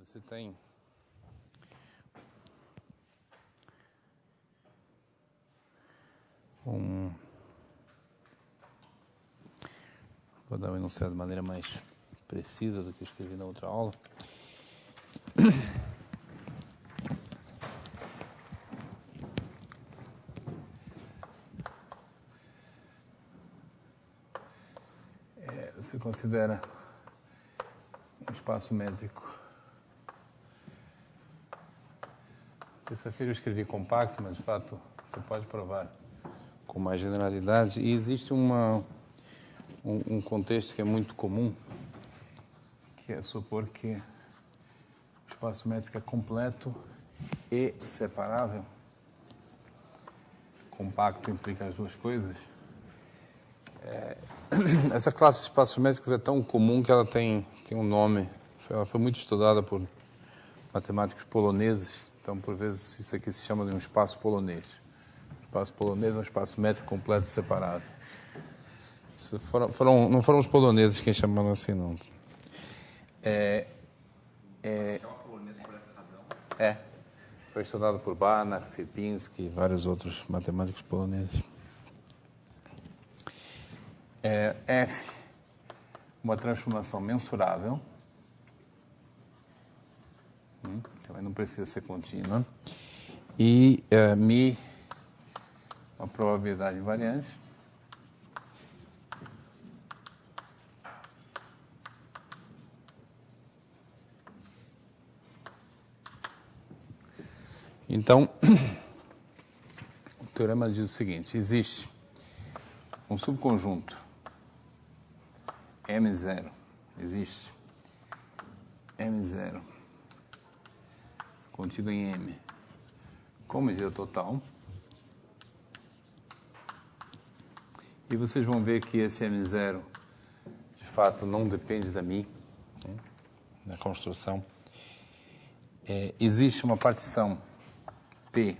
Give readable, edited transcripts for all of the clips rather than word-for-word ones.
Você tem vou dar um enunciado de maneira mais precisa do que eu escrevi na outra aula. Você considera um espaço métrico. Terça-feira eu escrevi compacto, mas de fato você pode provar com mais generalidade. E existe um contexto que é muito comum, que é supor que o espaço métrico é completo e separável. Compacto implica as duas coisas. Essa classe de espaços métricos é tão comum que ela tem um nome. Ela foi muito estudada por matemáticos poloneses. Então, por vezes, isso aqui se chama de um espaço polonês. O espaço polonês é um espaço métrico completo e separado. Não foram os poloneses quem chamaram assim, não. Polonês por essa razão? Foi estudado por Banach, Sierpinski e vários outros matemáticos poloneses. F, uma transformação mensurável. Também não precisa ser contínua. E μ, uma probabilidade invariante. Então, o teorema diz o seguinte: existe um subconjunto M0, existe M0 contido em M com medida total. E vocês vão ver que esse M0, de fato, não depende da μ, da construção. Existe uma partição P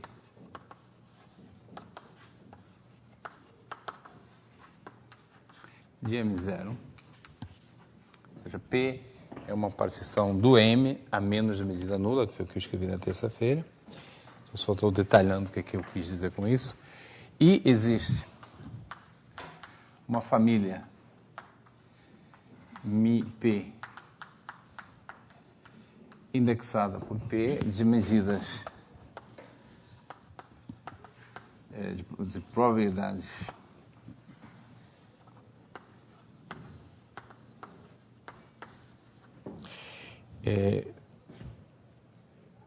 de M0, ou seja, P é uma partição do M a menos de medida nula, que foi o que eu escrevi na terça-feira. Eu só estou detalhando o que eu quis dizer com isso. E existe uma família μP indexada por P de medidas de probabilidades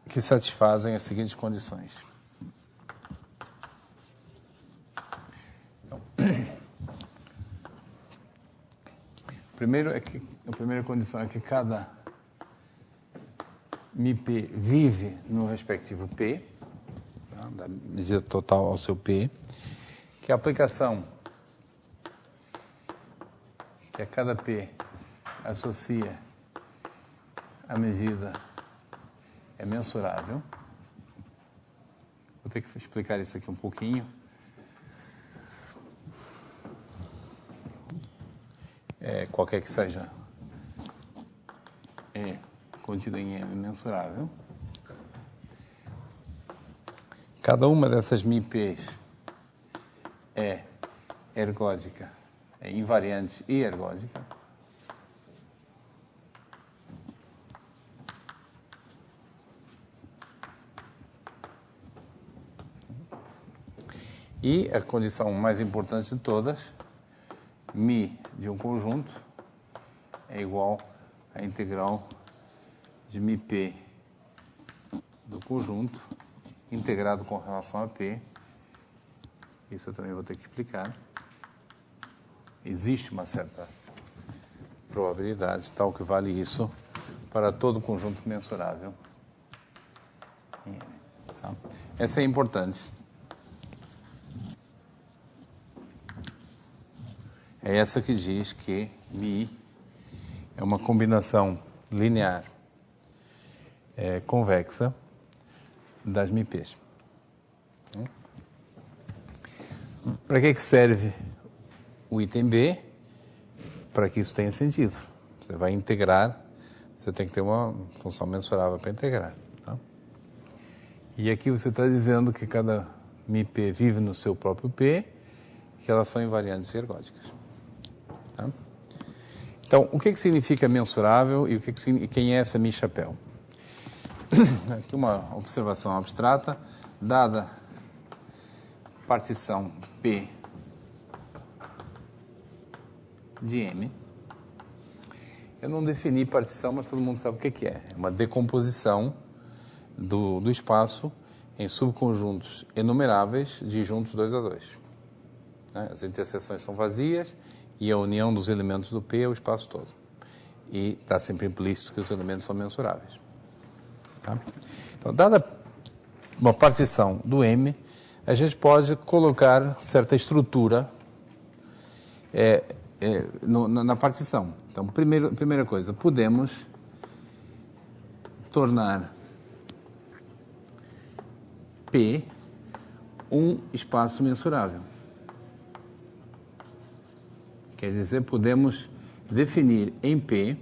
que satisfazem as seguintes condições. Então, a primeira condição é que cada μP vive no respectivo P, tá, da medida total ao seu P, que a aplicação que a cada P associa a medida é mensurável. Vou ter que explicar isso aqui um pouquinho. Qualquer que seja contido em M mensurável. Cada uma dessas μPs é ergódica, é invariante e ergódica. E a condição mais importante de todas, μ de um conjunto é igual à integral de μP do conjunto integrado com relação a P. Isso eu também vou ter que explicar. Existe uma certa probabilidade, tal que vale isso para todo conjunto mensurável. Tá? Essa é importante. É essa que diz que μ é uma combinação linear convexa das μPs. Para que serve o item B? Para que isso tenha sentido. Você vai integrar você tem que ter uma função mensurável para integrar. Tá? E aqui você está dizendo que cada μp vive no seu próprio P, que elas são invariantes ergódicas. Tá? Então, o que significa mensurável e quem é essa mi-chapéu? Aqui uma observação abstrata, dada partição P de M. Eu não defini partição, mas todo mundo sabe o que é. É uma decomposição do espaço em subconjuntos enumeráveis de juntos 2 a 2. As interseções são vazias e a união dos elementos do P é o espaço todo. E está sempre implícito que os elementos são mensuráveis. Tá? Então, dada uma partição do M, a gente pode colocar certa estrutura na partição. Então, primeira coisa, podemos tornar P um espaço mensurável. Quer dizer, podemos definir em P,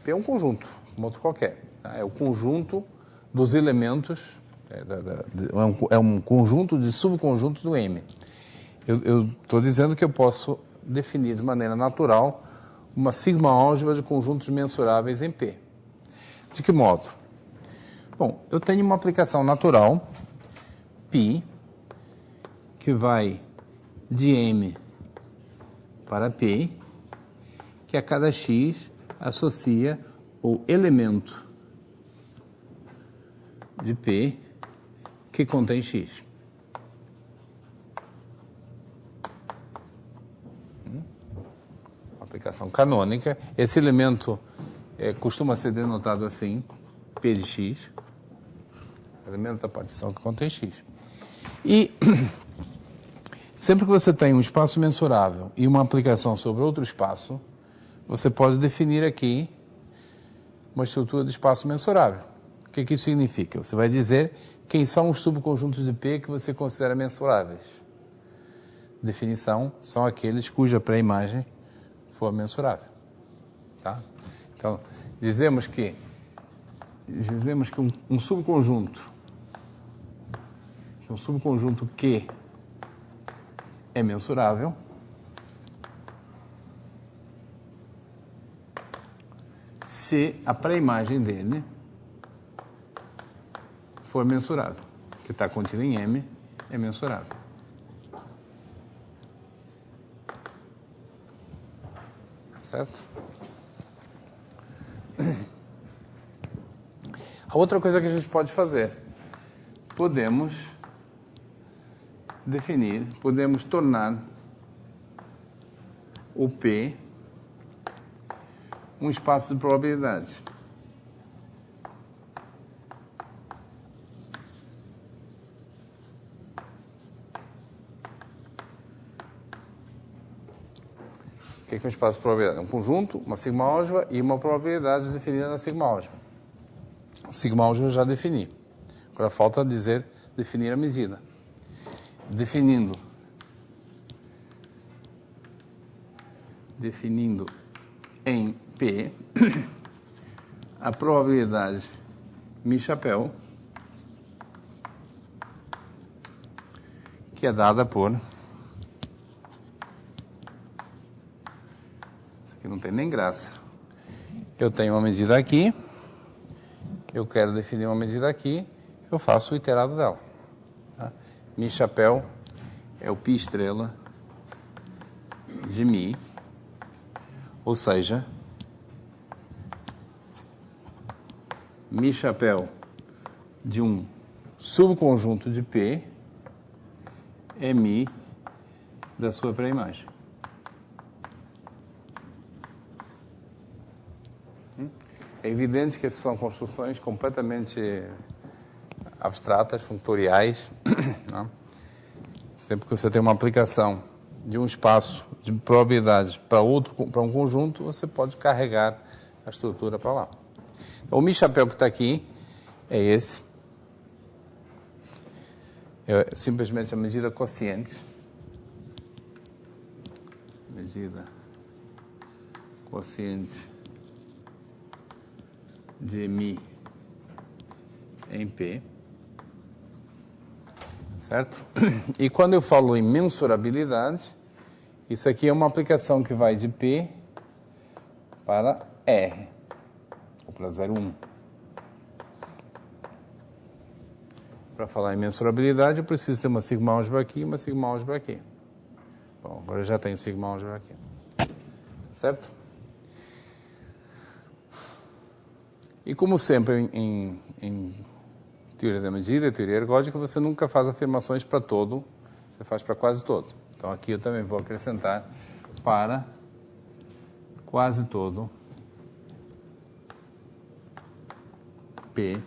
P é um conjunto, como outro qualquer. Tá? É o conjunto dos elementos, é um conjunto de subconjuntos do M. Eu estou dizendo que eu posso definir de maneira natural uma sigma-álgebra de conjuntos mensuráveis em P. De que modo? Bom, eu tenho uma aplicação natural, π, que vai de M para P, que a cada x associa o elemento de P que contém x. Uma aplicação canônica. Esse elemento costuma ser denotado assim, P de x, elemento da partição que contém x. E sempre que você tem um espaço mensurável e uma aplicação sobre outro espaço, você pode definir aqui uma estrutura de espaço mensurável. O que isso significa? Você vai dizer quem são os subconjuntos de P que você considera mensuráveis. Definição, são aqueles cuja pré-imagem for mensurável. Tá? Então, dizemos que um subconjunto Q é mensurável se a pré-imagem dele for mensurável, que está contida em M, é mensurável. Certo? A outra coisa que a gente pode fazer, podemos tornar o P um espaço de probabilidade. O que é um espaço de probabilidade? É um conjunto, uma sigma-álgebra e uma probabilidade definida na sigma-álgebra. A sigma-álgebra eu já defini. Agora falta definir a medida. Definindo em P a probabilidade mi-chapéu, que é dada por... Isso aqui não tem nem graça. Eu tenho uma medida aqui, eu quero definir uma medida aqui, eu faço o iterado dela. Tá? Mi-chapéu é o π estrela de mi, ou seja, mi-chapéu de um subconjunto de P é mi da sua pré-imagem. É evidente que essas são construções completamente abstratas, funtoriais. Não? Sempre que você tem uma aplicação de um espaço de probabilidade para um conjunto, você pode carregar a estrutura para lá. Então, o mi-chapéu que está aqui é esse. É simplesmente a medida quociente medida quociente de mi em P, certo? E quando eu falo em mensurabilidade, isso aqui é uma aplicação que vai de P para R, ou para 0,1. Para falar em mensurabilidade, eu preciso ter uma sigma álgebra aqui e uma sigma álgebra aqui. Bom, agora eu já tenho sigma álgebra aqui. Certo? E como sempre em teoria da medida, teoria ergódica, você nunca faz afirmações para todo, você faz para quase todo. Então aqui eu também vou acrescentar para quase todo P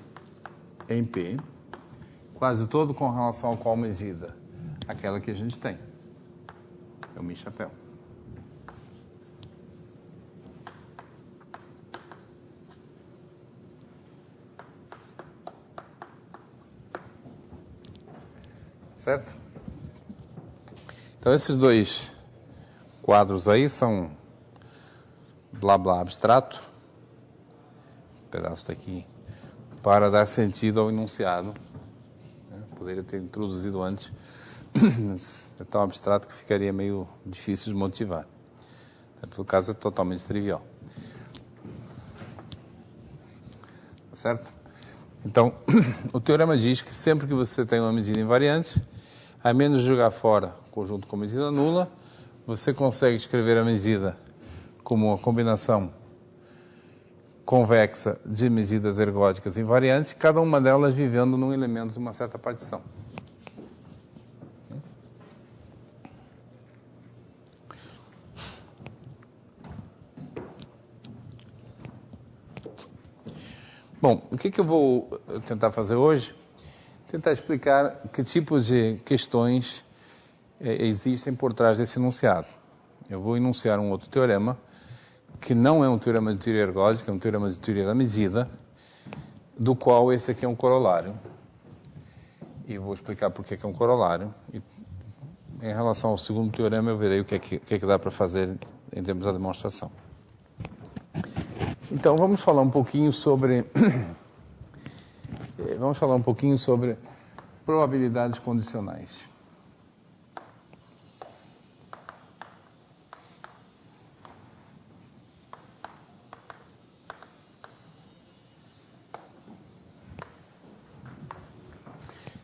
em P, quase todo com relação a qual medida? Aquela que a gente tem. É o mi-chapéu. Certo? Então, esses dois quadros aí são blá blá abstrato. Esse pedaço daqui para dar sentido ao enunciado. Poderia ter introduzido antes. É tão abstrato que ficaria meio difícil de motivar. Em todo caso, é totalmente trivial. Tá certo? Então, o teorema diz que sempre que você tem uma medida invariante, a menos de jogar fora o conjunto com medida nula, você consegue escrever a medida como uma combinação convexa de medidas ergódicas invariantes, cada uma delas vivendo num elemento de uma certa partição. Bom, o que eu vou tentar fazer hoje? Tentar explicar que tipo de questões existem por trás desse enunciado. Eu vou enunciar um outro teorema, que não é um teorema de teoria ergódica, é um teorema de teoria da medida, do qual esse aqui é um corolário. E vou explicar por que é um corolário. E, em relação ao segundo teorema, eu verei o que é que dá para fazer em termos da demonstração. Então, vamos falar um pouquinho sobre probabilidades condicionais.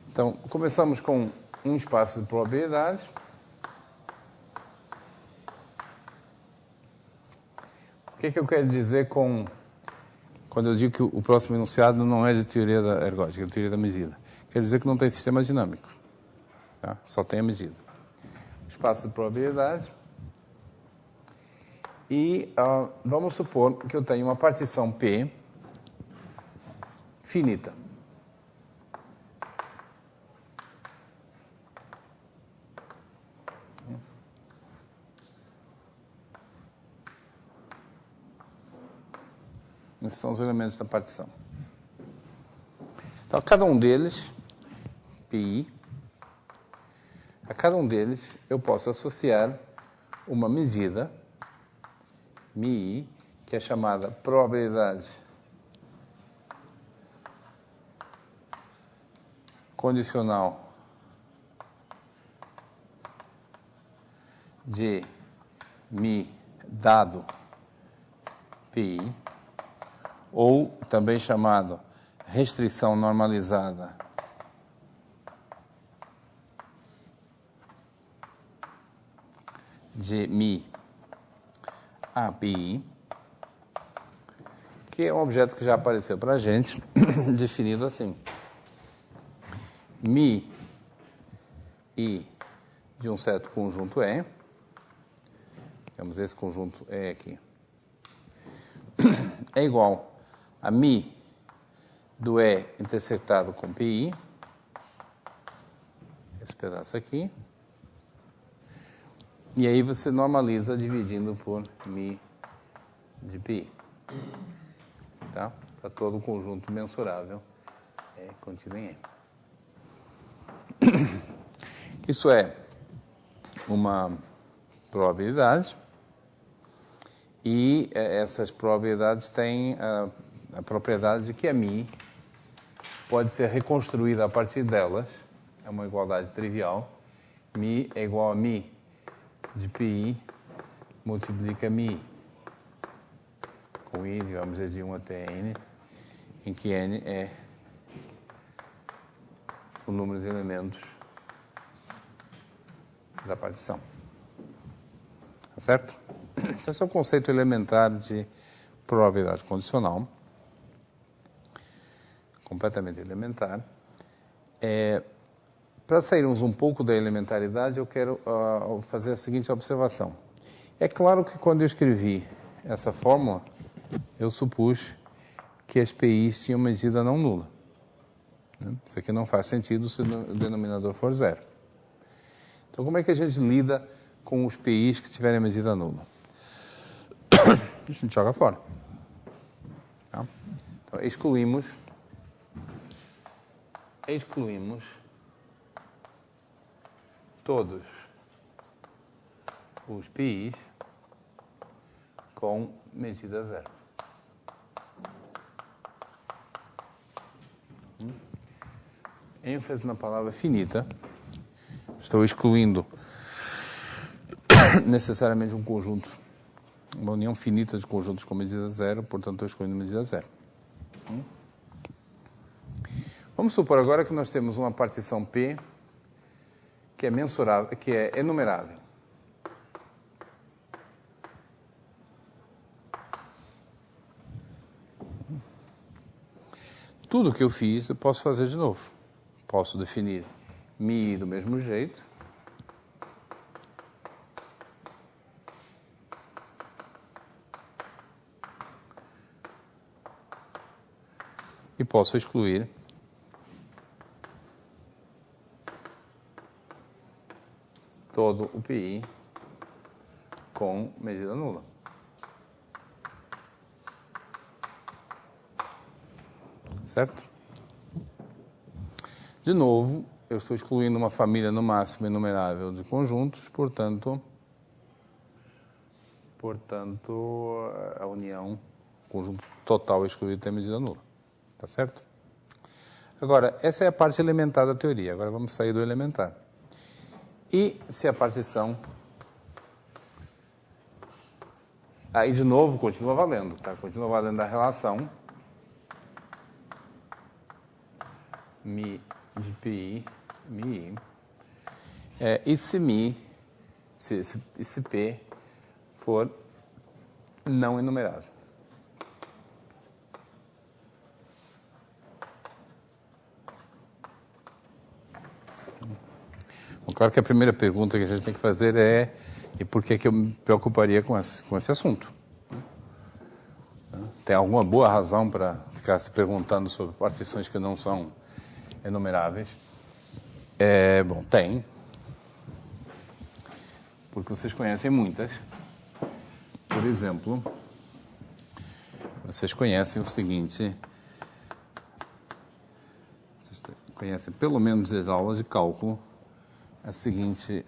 Então, começamos com um espaço de probabilidade. O que eu quero dizer quando eu digo que o próximo enunciado não é de teoria ergódica, é de teoria da medida? Quer dizer que não tem sistema dinâmico. Tá? Só tem a medida. Espaço de probabilidade. E vamos supor que eu tenho uma partição P finita. Esses são os elementos da partição. Então, a cada um deles, pi, a cada um deles eu posso associar uma medida, mi, que é chamada probabilidade condicional de mi dado pi, ou também chamado restrição normalizada de mi a pi, que é um objeto que já apareceu para a gente, definido assim. Mi I de um certo conjunto E, temos esse conjunto E aqui, é igual a mi do E intersectado com pi, esse pedaço aqui, e aí você normaliza dividindo por mi de pi. Tá? Para todo o conjunto mensurável contido em E. Isso é uma probabilidades. E essas probabilidades têm a propriedade de que a μ pode ser reconstruída a partir delas. É uma igualdade trivial. μ é igual a μ de πi multiplica μ com i, digamos, é de 1 até n, em que n é o número de elementos da partição. Tá certo? Então, esse é o conceito elementar de probabilidade condicional. Completamente elementar. Para sairmos um pouco da elementaridade, eu quero fazer a seguinte observação. É claro que quando eu escrevi essa fórmula, eu supus que as PIs tinham medida não nula. Isso aqui não faz sentido se o denominador for zero. Então, como é que a gente lida com os PIs que tiverem medida nula? A gente joga fora. Tá? Então, excluímos todos os PIs com medida zero. ênfase na palavra finita. Estou excluindo necessariamente um conjunto, uma união finita de conjuntos com medida zero, portanto estou excluindo medida zero. Vamos supor agora que nós temos uma partição P que é mensurável, que é enumerável. Tudo que eu fiz, eu posso fazer de novo. Posso definir μ do mesmo jeito. E posso excluir todo o PI com medida nula. Certo? De novo, eu estou excluindo uma família no máximo enumerável de conjuntos, portanto, a união, o conjunto total excluído tem medida nula. Tá certo? Agora, essa é a parte elementar da teoria. Agora vamos sair do elementar. E se a partição... Aí, de novo, continua valendo. Tá? Continua valendo a relação μ de πi, μi. E se μ, se P for não enumerável. Bom, claro que a primeira pergunta que a gente tem que fazer é: e por que eu me preocuparia com esse assunto? Tem alguma boa razão para ficar se perguntando sobre partições que não são enumeráveis? Bom, tem. Porque vocês conhecem muitas. Por exemplo, vocês conhecem o seguinte... Vocês conhecem, pelo menos das aulas de cálculo, a seguinte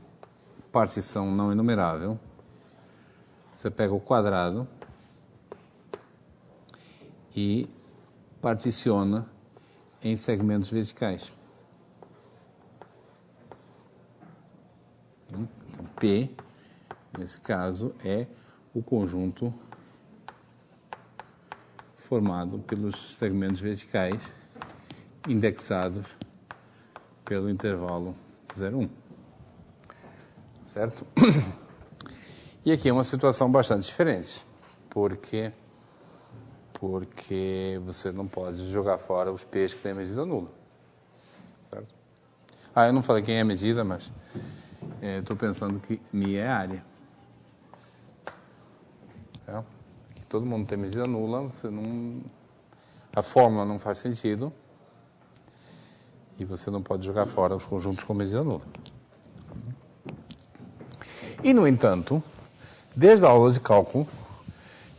partição não enumerável. Você pega o quadrado e particiona em segmentos verticais. Então, P, nesse caso, é o conjunto formado pelos segmentos verticais indexados pelo intervalo 0,1. Certo? E aqui é uma situação bastante diferente, porque você não pode jogar fora os P's que têm medida nula. Certo? Eu não falei quem é a medida, mas estou pensando que μ é a área. Aqui todo mundo tem medida nula, a fórmula não faz sentido e você não pode jogar fora os conjuntos com medida nula. E, no entanto, desde a aula de cálculo,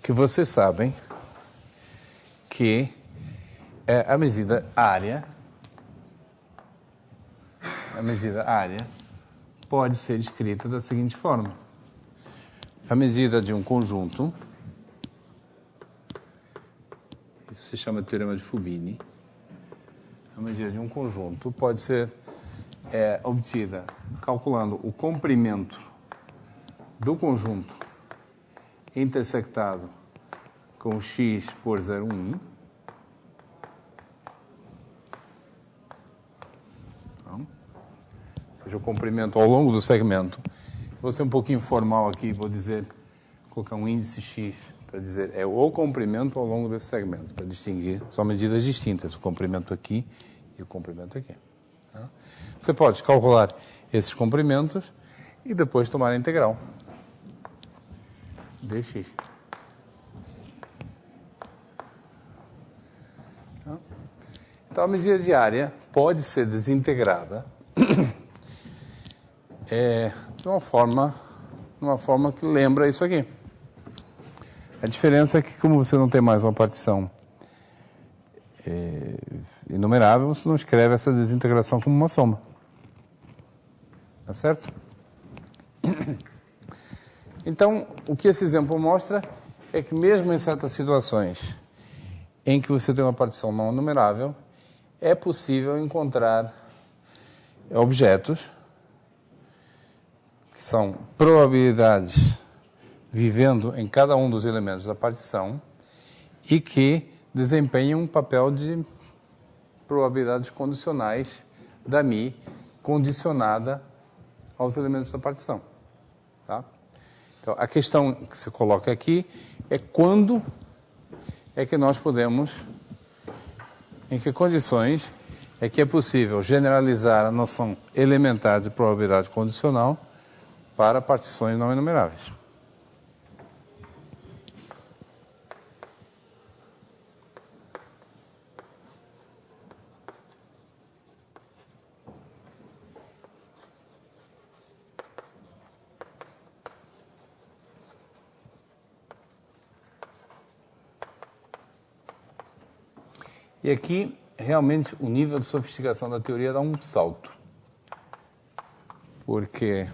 que vocês sabem que a medida área pode ser escrita da seguinte forma. a medida de um conjunto, isso se chama teorema de Fubini, a medida de um conjunto pode ser obtida calculando o comprimento do conjunto intersectado com x por 0,1. Ou seja, o comprimento ao longo do segmento. Vou ser um pouquinho formal aqui, vou colocar um índice x para dizer o comprimento ao longo desse segmento, para distinguir, são medidas distintas, o comprimento aqui e o comprimento aqui. Tá? Você pode calcular esses comprimentos e depois tomar a integral dx. Tá? Então, a medida de área pode ser desintegrada de uma forma que lembra isso aqui. A diferença é que, como você não tem mais uma partição inumerável, você não escreve essa desintegração como uma soma. Tá certo? Então, o que esse exemplo mostra é que mesmo em certas situações em que você tem uma partição não numerável, é possível encontrar objetos que são probabilidades vivendo em cada um dos elementos da partição e que desempenham um papel de probabilidades condicionais da μ condicionada aos elementos da partição. Tá? Então, a questão que se coloca aqui é quando é que nós podemos, em que condições é que é possível generalizar a noção elementar de probabilidade condicional para partições não enumeráveis. E aqui, realmente, o nível de sofisticação da teoria dá um salto. Porque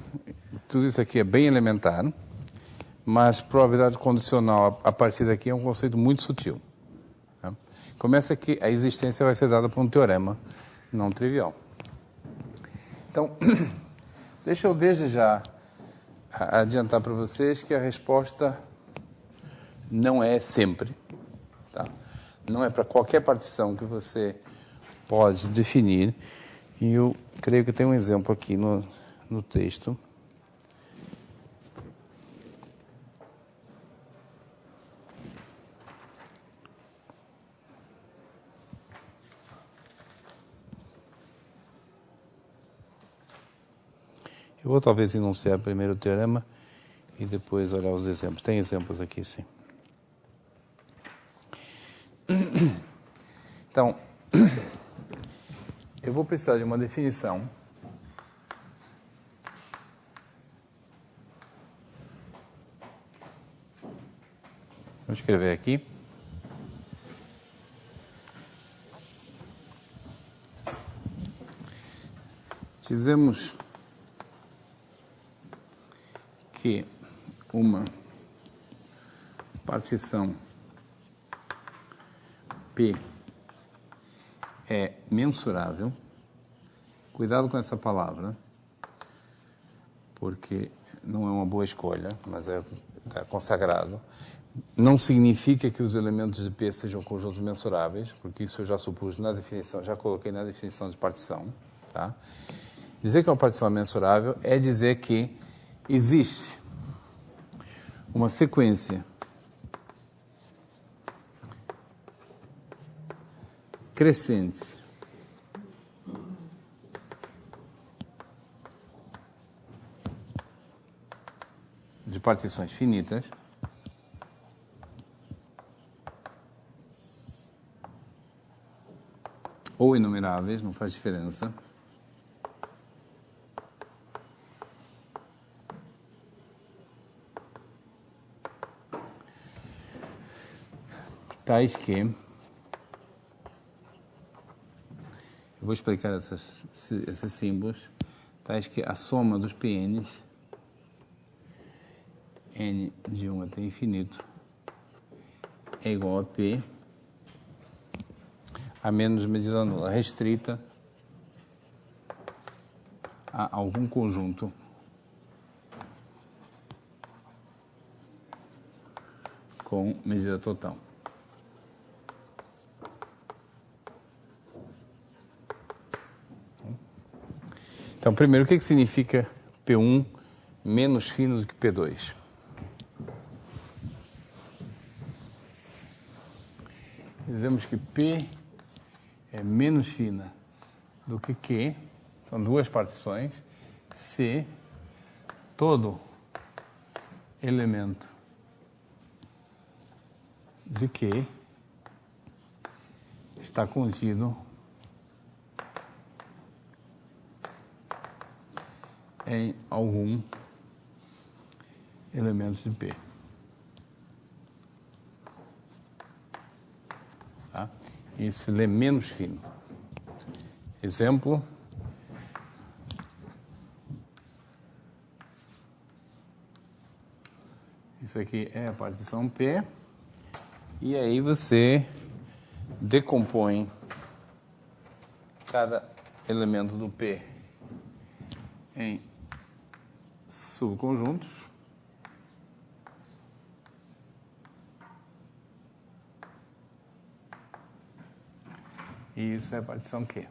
tudo isso aqui é bem elementar, mas probabilidade condicional a partir daqui é um conceito muito sutil. Tá? Começa que a existência vai ser dada por um teorema não trivial. Então, deixa eu desde já adiantar para vocês que a resposta não é sempre. Tá? Não é para qualquer partição que você pode definir. E eu creio que tem um exemplo aqui no texto. Eu vou talvez enunciar primeiro o teorema e depois olhar os exemplos. Tem exemplos aqui, sim. Então, eu vou precisar de uma definição vou escrever aqui. Dizemos que uma partição P é mensurável. Cuidado com essa palavra, porque não é uma boa escolha, mas é consagrado. Não significa que os elementos de P sejam conjuntos mensuráveis, porque isso eu já supus na definição, já coloquei na definição de partição. Tá? Dizer que uma partição é mensurável é dizer que existe uma sequência crescente de partições finitas ou inumeráveis, não faz diferença, tais que, eu vou explicar esses símbolos, tais que a soma dos PNs n de 1 até infinito é igual a P, a menos medida nula restrita a algum conjunto com medida total. Então, primeiro, o que significa P1 menos fino do que P2? Dizemos que P é menos fina do que Q, são duas partições, se todo elemento de Q está contido em algum elemento de P. Tá? Isso ele é menos fino. Exemplo. Isso aqui é a partição P. E aí você decompõe cada elemento do P em subconjuntos. E isso é a partição Q.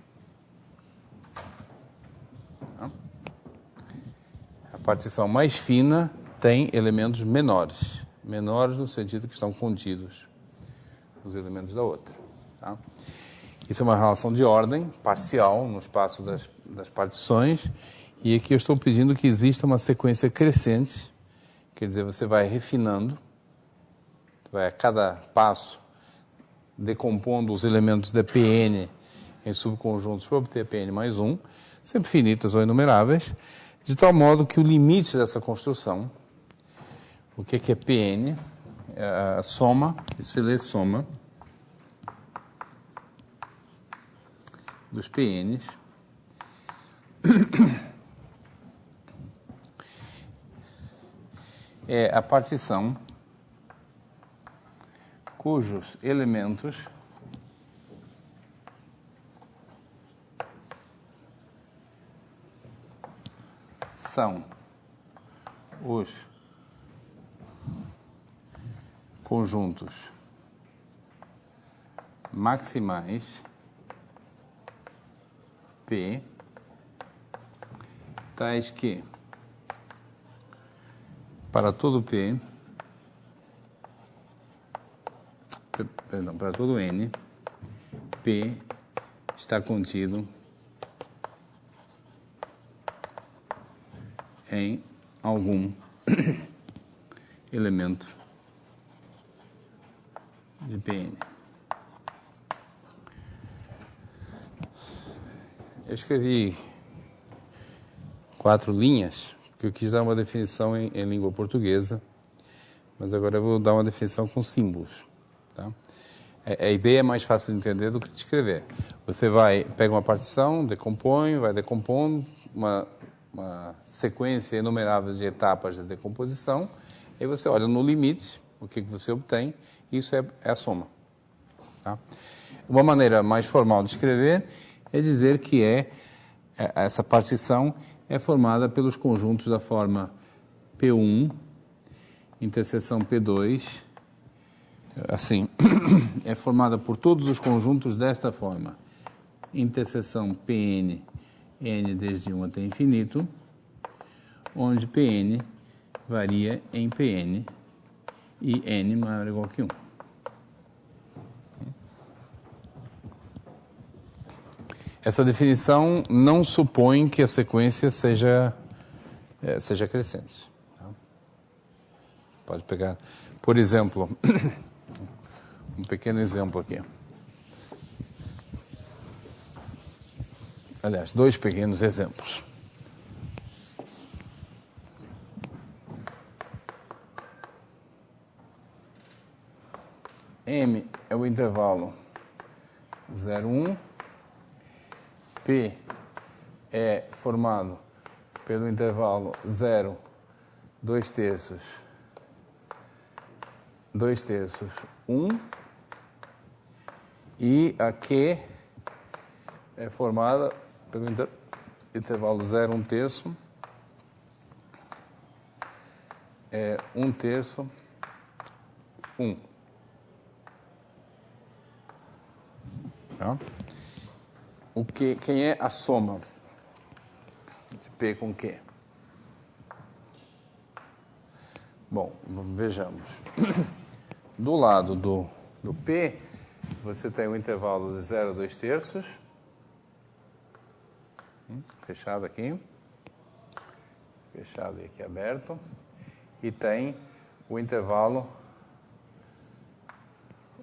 A partição mais fina tem elementos menores. Menores no sentido que estão contidos nos elementos da outra. Tá? Isso é uma relação de ordem parcial no espaço das partições. E aqui eu estou pedindo que exista uma sequência crescente. Quer dizer, você vai refinando, vai a cada passo decompondo os elementos da Pn em subconjuntos para obter Pn mais 1, sempre finitas ou inumeráveis, de tal modo que o limite dessa construção, o que é Pn, é a soma, isso ele é soma dos Pns é a partição cujos elementos são os conjuntos maximais P, tais que, para todo P, para todo N, P está contido em algum elemento de Pn. Eu escrevi 4 linhas, porque eu quis dar uma definição em língua portuguesa, mas agora eu vou dar uma definição com símbolos. Tá? A ideia é mais fácil de entender do que de escrever. Você pega uma partição, decompõe, vai decompondo uma sequência inumerável de etapas de decomposição, e você olha no limite, o que você obtém, e isso é a soma. Tá? Uma maneira mais formal de escrever é dizer que essa partição é formada pelos conjuntos da forma P1, interseção P2, assim, é formada por todos os conjuntos desta forma, interseção Pn, n desde 1 até infinito, onde Pn varia em Pn e n maior ou igual que 1. Essa definição não supõe que a sequência seja crescente. Tá? Pode pegar, por exemplo, um pequeno exemplo aqui. Aliás, 2 pequenos exemplos. M é o intervalo 0, 1. P é formado pelo intervalo 0, 2/3 2 terços, 1. E a Q é formada pelo intervalo 0, 1 terço, 1 terço, 1. Tá? Quem é a soma de P com Q? Bom, vejamos. Do lado do P, você tem o intervalo de 0 a 2 terços, fechado aqui, fechado e aqui aberto, e tem o intervalo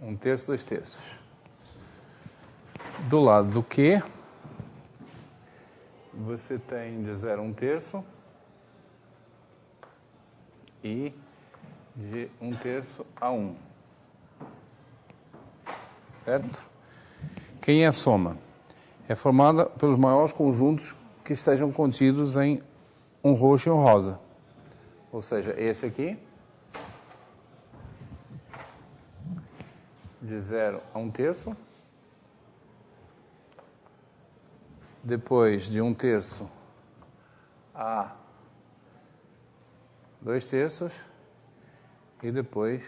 1 terço, 2 terços. Do lado do Q, você tem de 0 a 1 terço e de 1 terço a 1. Certo? Quem é a soma? É formada pelos maiores conjuntos que estejam contidos em um roxo e um rosa. Ou seja, esse aqui, de 0 a 1 terço. Depois, de 1 terço a 2 terços. E depois,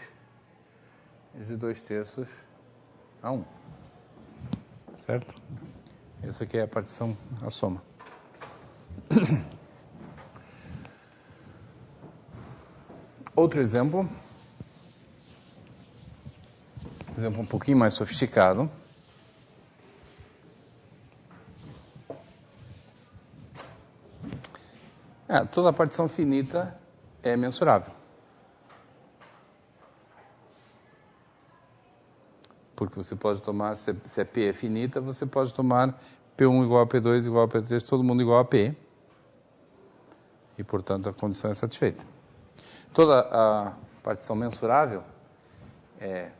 de 2 terços a 1. Certo? Essa aqui é a partição, a soma. Outro exemplo um pouquinho mais sofisticado. Toda a partição finita é mensurável. Porque você pode tomar, se a P é finita, você pode tomar P1 igual a P2 igual a P3, todo mundo igual a P. E, portanto, a condição é satisfeita. Toda a partição mensurável é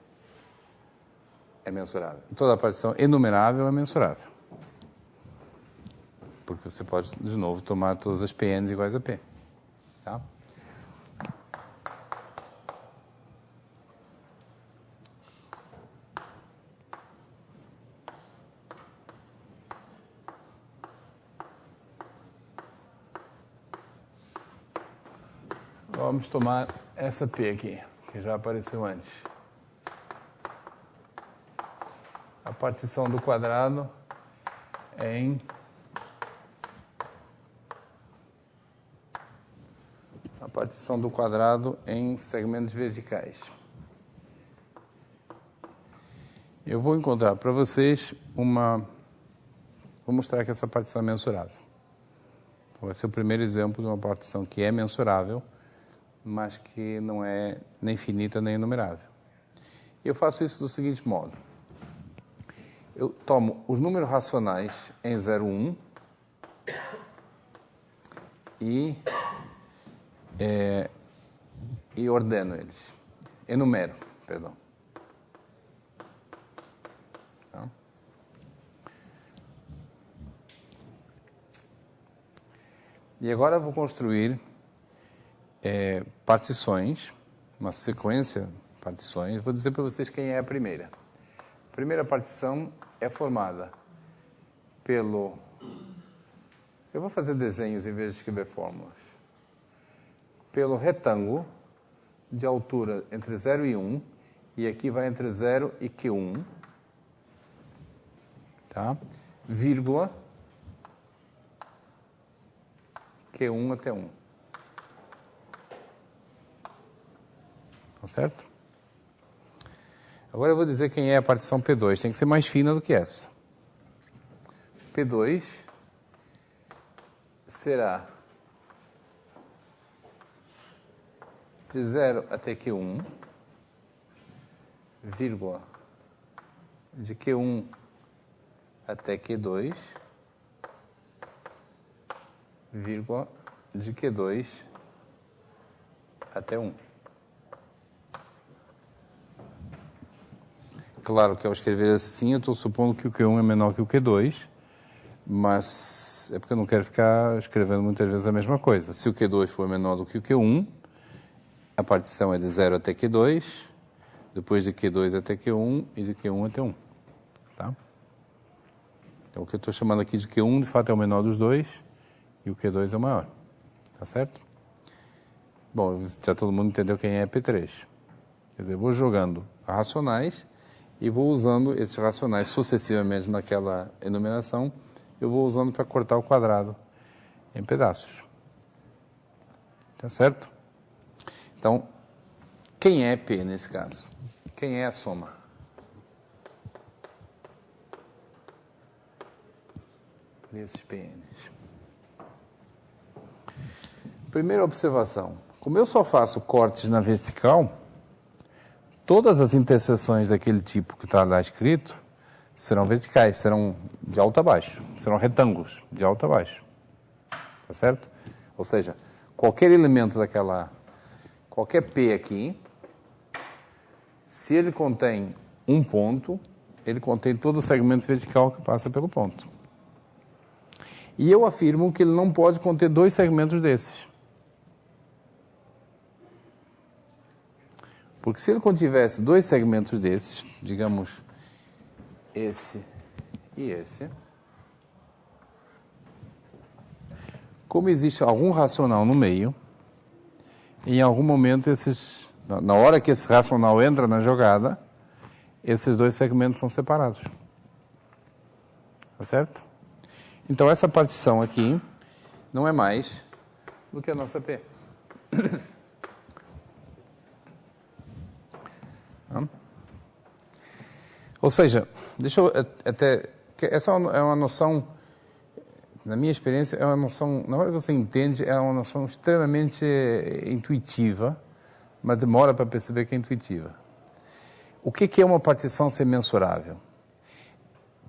mensurável. Toda a partição enumerável é mensurável. Porque você pode, de novo, tomar todas as PNs iguais a P. Tá? Vamos tomar essa P aqui, que já apareceu antes. A partição do quadrado em segmentos verticais. Eu vou encontrar para vocês vou mostrar que essa partição é mensurável. Então, vai ser o primeiro exemplo de uma partição que é mensurável, mas que não é nem finita nem enumerável. Eu faço isso do seguinte modo. Eu tomo os números racionais em 0, 1 e ordeno eles. Enumero, perdão. Tá? E agora eu vou construir partições, uma sequência de partições. Vou dizer para vocês quem é a primeira. A primeira partição é formada pelo... Eu vou fazer desenhos em vez de escrever fórmulas. Pelo retângulo de altura entre 0 e 1, e aqui vai entre 0 e Q1, tá? Vírgula, Q1 até 1. Tá certo? Agora eu vou dizer quem é a partição P2. Tem que ser mais fina do que essa. P2 será de 0 até Q1, vírgula, de Q1 até Q2, vírgula, de Q2 até 1. Claro que ao escrever assim, eu estou supondo que o Q1 é menor que o Q2, mas é porque eu não quero ficar escrevendo muitas vezes a mesma coisa. Se o Q2 for menor do que o Q1, a partição é de 0 até Q2, depois de Q2 até Q1 e de Q1 até 1. Tá? Então, o que eu estou chamando aqui de Q1, de fato, é o menor dos dois, e o Q2 é o maior. Tá certo? Bom, já todo mundo entendeu quem é P3. Quer dizer, eu vou jogando racionais e vou usando esses racionais sucessivamente naquela enumeração, eu vou usando para cortar o quadrado em pedaços. Tá certo? Então, quem é P nesse caso? Quem é a soma? Desses PNs. Primeira observação. Como eu só faço cortes na vertical, todas as interseções daquele tipo que está lá escrito serão verticais, serão de alto a baixo, serão retângulos de alto a baixo. Tá certo? Ou seja, qualquer elemento daquela, qualquer P aqui, se ele contém um ponto, ele contém todo o segmento vertical que passa pelo ponto. E eu afirmo que ele não pode conter dois segmentos desses. Porque se ele contivesse dois segmentos desses, digamos, esse e esse, como existe algum racional no meio, em algum momento na hora que esse racional entra na jogada, esses dois segmentos são separados. Tá certo? Então, essa partição aqui não é mais do que a nossa P. Ou seja, deixa eu até... Essa é uma noção, na minha experiência, é uma noção, na hora que você entende, é uma noção extremamente intuitiva, mas demora para perceber que é intuitiva. O que é uma partição ser mensurável?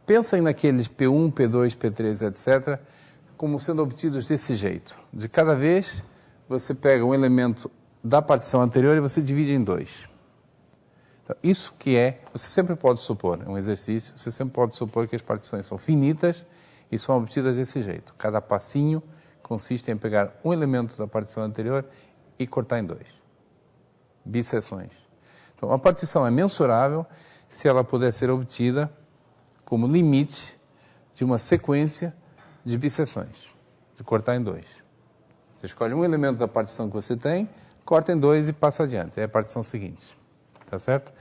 Pensem naqueles P1, P2, P3, etc., como sendo obtidos desse jeito. De cada vez, você pega um elemento da partição anterior e você divide em dois. Então, isso que você sempre pode supor, é um exercício, você sempre pode supor que as partições são finitas e são obtidas desse jeito. Cada passinho consiste em pegar um elemento da partição anterior e cortar em dois. Bisseções. Então, a partição é mensurável se ela puder ser obtida como limite de uma sequência de bisseções, de cortar em dois. Você escolhe um elemento da partição que você tem, corta em dois e passa adiante. É a partição seguinte. Tá certo?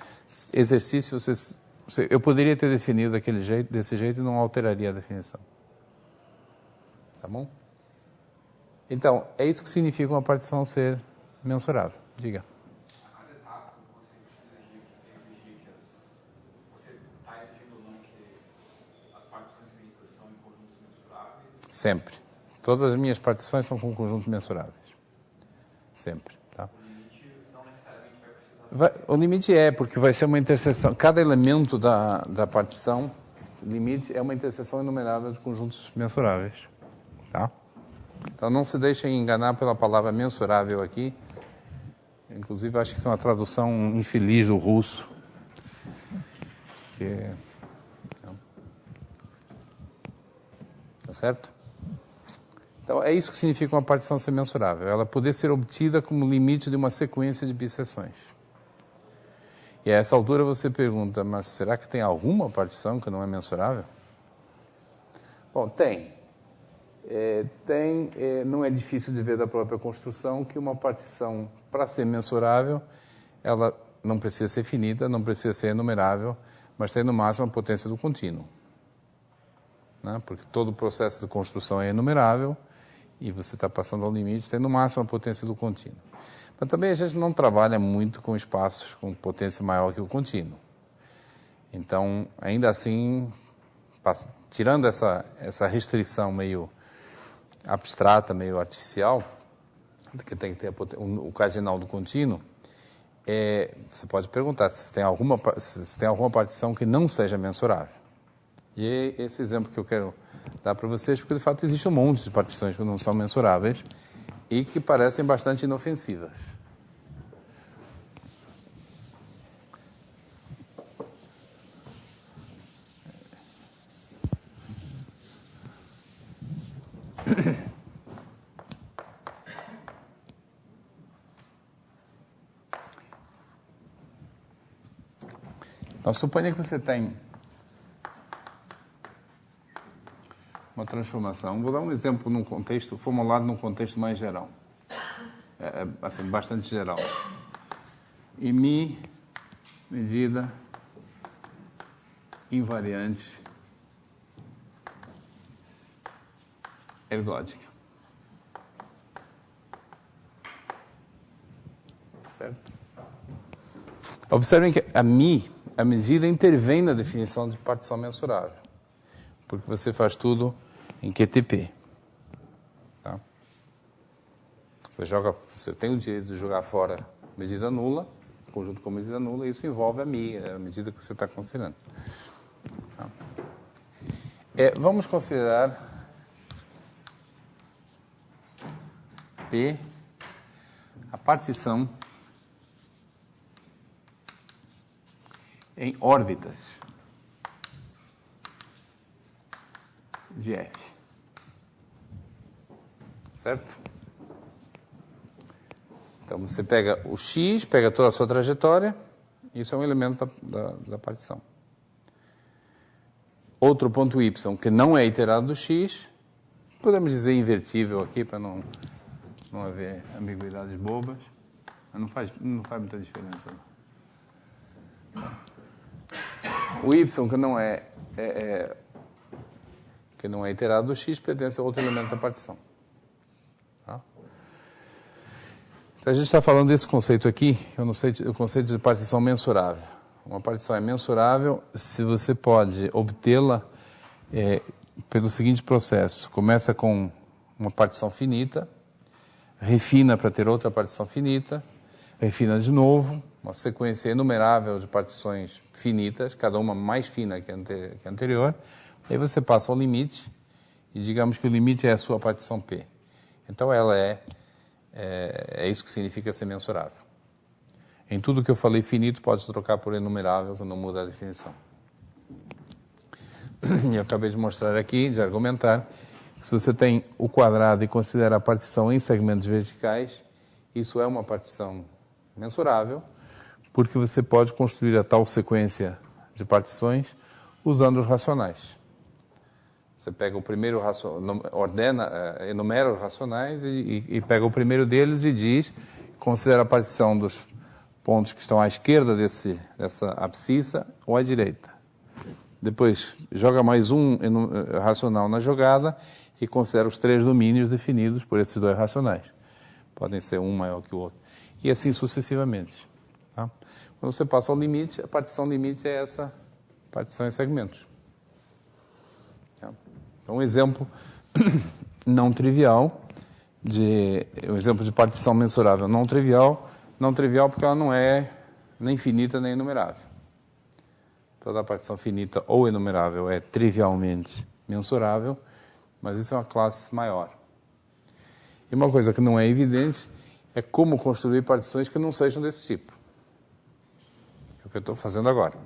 Exercício, eu poderia ter definido desse jeito e não alteraria a definição. Tá bom? Então, é isso que significa uma partição ser mensurável. Diga. Sempre. Todas as minhas partições são com conjuntos mensuráveis. Sempre. Tá? O limite não necessariamente vai precisar... O limite porque vai ser uma interseção. Cada elemento da partição, limite é uma interseção enumerável de conjuntos mensuráveis. Tá? Então não se deixem enganar pela palavra mensurável aqui. Inclusive, acho que isso é uma tradução infeliz do russo. Tá certo? Então, é isso que significa uma partição ser mensurável. Ela poder ser obtida como limite de uma sequência de bisseções. E a essa altura você pergunta, mas será que tem alguma partição que não é mensurável? Bom, tem. Não é difícil de ver da própria construção que uma partição, para ser mensurável, ela não precisa ser finita, não precisa ser enumerável, mas tem no máximo a potência do contínuo. Né? Porque todo o processo de construção é enumerável, e você está passando ao limite, tem no máximo a potência do contínuo. Mas também a gente não trabalha muito com espaços com potência maior que o contínuo. Então, ainda assim, tirando essa restrição meio abstrata, meio artificial, que tem que ter o cardinal do contínuo, você pode perguntar se tem alguma partição que não seja mensurável. E é esse exemplo que eu quero dar para vocês, porque de fato existe um monte de partições que não são mensuráveis e que parecem bastante inofensivas. Então, suponha que você tem uma transformação. Vou dar um exemplo num contexto, formulado num contexto mais geral. Assim, bastante geral. E mi, medida invariante ergódica. Certo? Observem que a medida intervém na definição de partição mensurável, porque você faz tudo em QTP. Tá? Você tem o direito de jogar fora medida nula, conjunto com medida nula, e isso envolve a medida que você está considerando. Tá? Vamos considerar P a partição em órbitas de F. Certo? Então, você pega o X, pega toda a sua trajetória, isso é um elemento da partição. Outro ponto Y, que não é iterado do X, podemos dizer invertível aqui, para não haver ambiguidades bobas, mas não faz muita diferença. O Y, que não é iterado do X, pertence a outro elemento da partição. Tá? Então, a gente está falando desse conceito aqui, o conceito de partição mensurável. Uma partição é mensurável se você pode obtê-la pelo seguinte processo. Começa com uma partição finita, refina para ter outra partição finita, refina de novo, uma sequência enumerável de partições finitas, cada uma mais fina que a anterior. Aí você passa ao limite, e digamos que o limite é a sua partição P. Então ela é isso que significa ser mensurável. Em tudo que eu falei finito, pode trocar por enumerável, que não muda a definição. E eu acabei de mostrar aqui, de argumentar, que se você tem o quadrado e considera a partição em segmentos verticais, isso é uma partição mensurável, porque você pode construir a tal sequência de partições usando os racionais. Você pega o primeiro enumera os racionais e pega o primeiro deles e diz, considera a partição dos pontos que estão à esquerda dessa abscissa ou à direita. Depois, joga mais um racional na jogada e considera os 3 domínios definidos por esses 2 racionais. Podem ser um maior que o outro. E assim sucessivamente. Tá? Quando você passa ao limite, a partição limite é essa partição em segmentos. Tá? Então, um exemplo não trivial, um exemplo de partição mensurável não trivial porque ela não é nem finita nem enumerável. Toda partição finita ou enumerável é trivialmente mensurável, mas isso é uma classe maior. E uma coisa que não é evidente é como construir partições que não sejam desse tipo. É o que eu estou fazendo agora.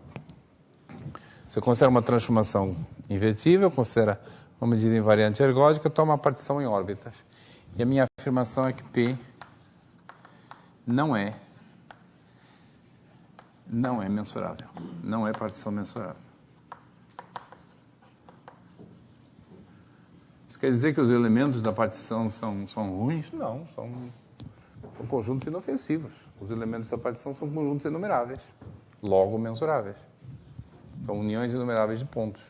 Você considera uma transformação invertível, considera uma medida invariante ergódica, toma uma partição em órbitas. E a minha afirmação é que P não é mensurável. Não é partição mensurável. Isso quer dizer que os elementos da partição são ruins? Não, são conjuntos inofensivos. Os elementos da partição são conjuntos enumeráveis, logo mensuráveis. São uniões inumeráveis de pontos.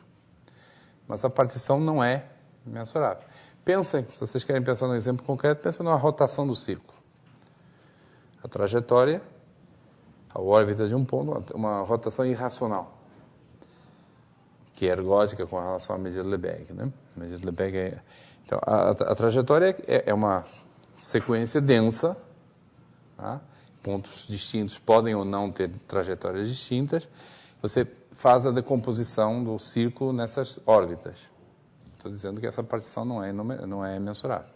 Mas a partição não é mensurável. Pensem, se vocês querem pensar num exemplo concreto, pensem numa rotação do círculo. A trajetória, a órbita de um ponto, uma rotação irracional, que é ergódica com relação à medida de Lebesgue. Né? A medida de Lebesgue então, a trajetória é uma sequência densa, tá? Pontos distintos podem ou não ter trajetórias distintas. Você faz a decomposição do círculo nessas órbitas. Estou dizendo que essa partição não é mensurável.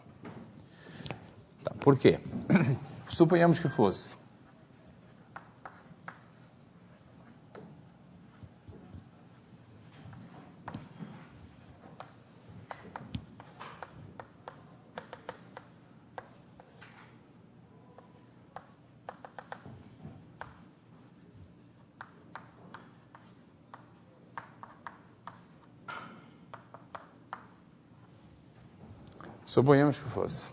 Tá, por quê? Suponhamos que fosse Suponhamos que fosse.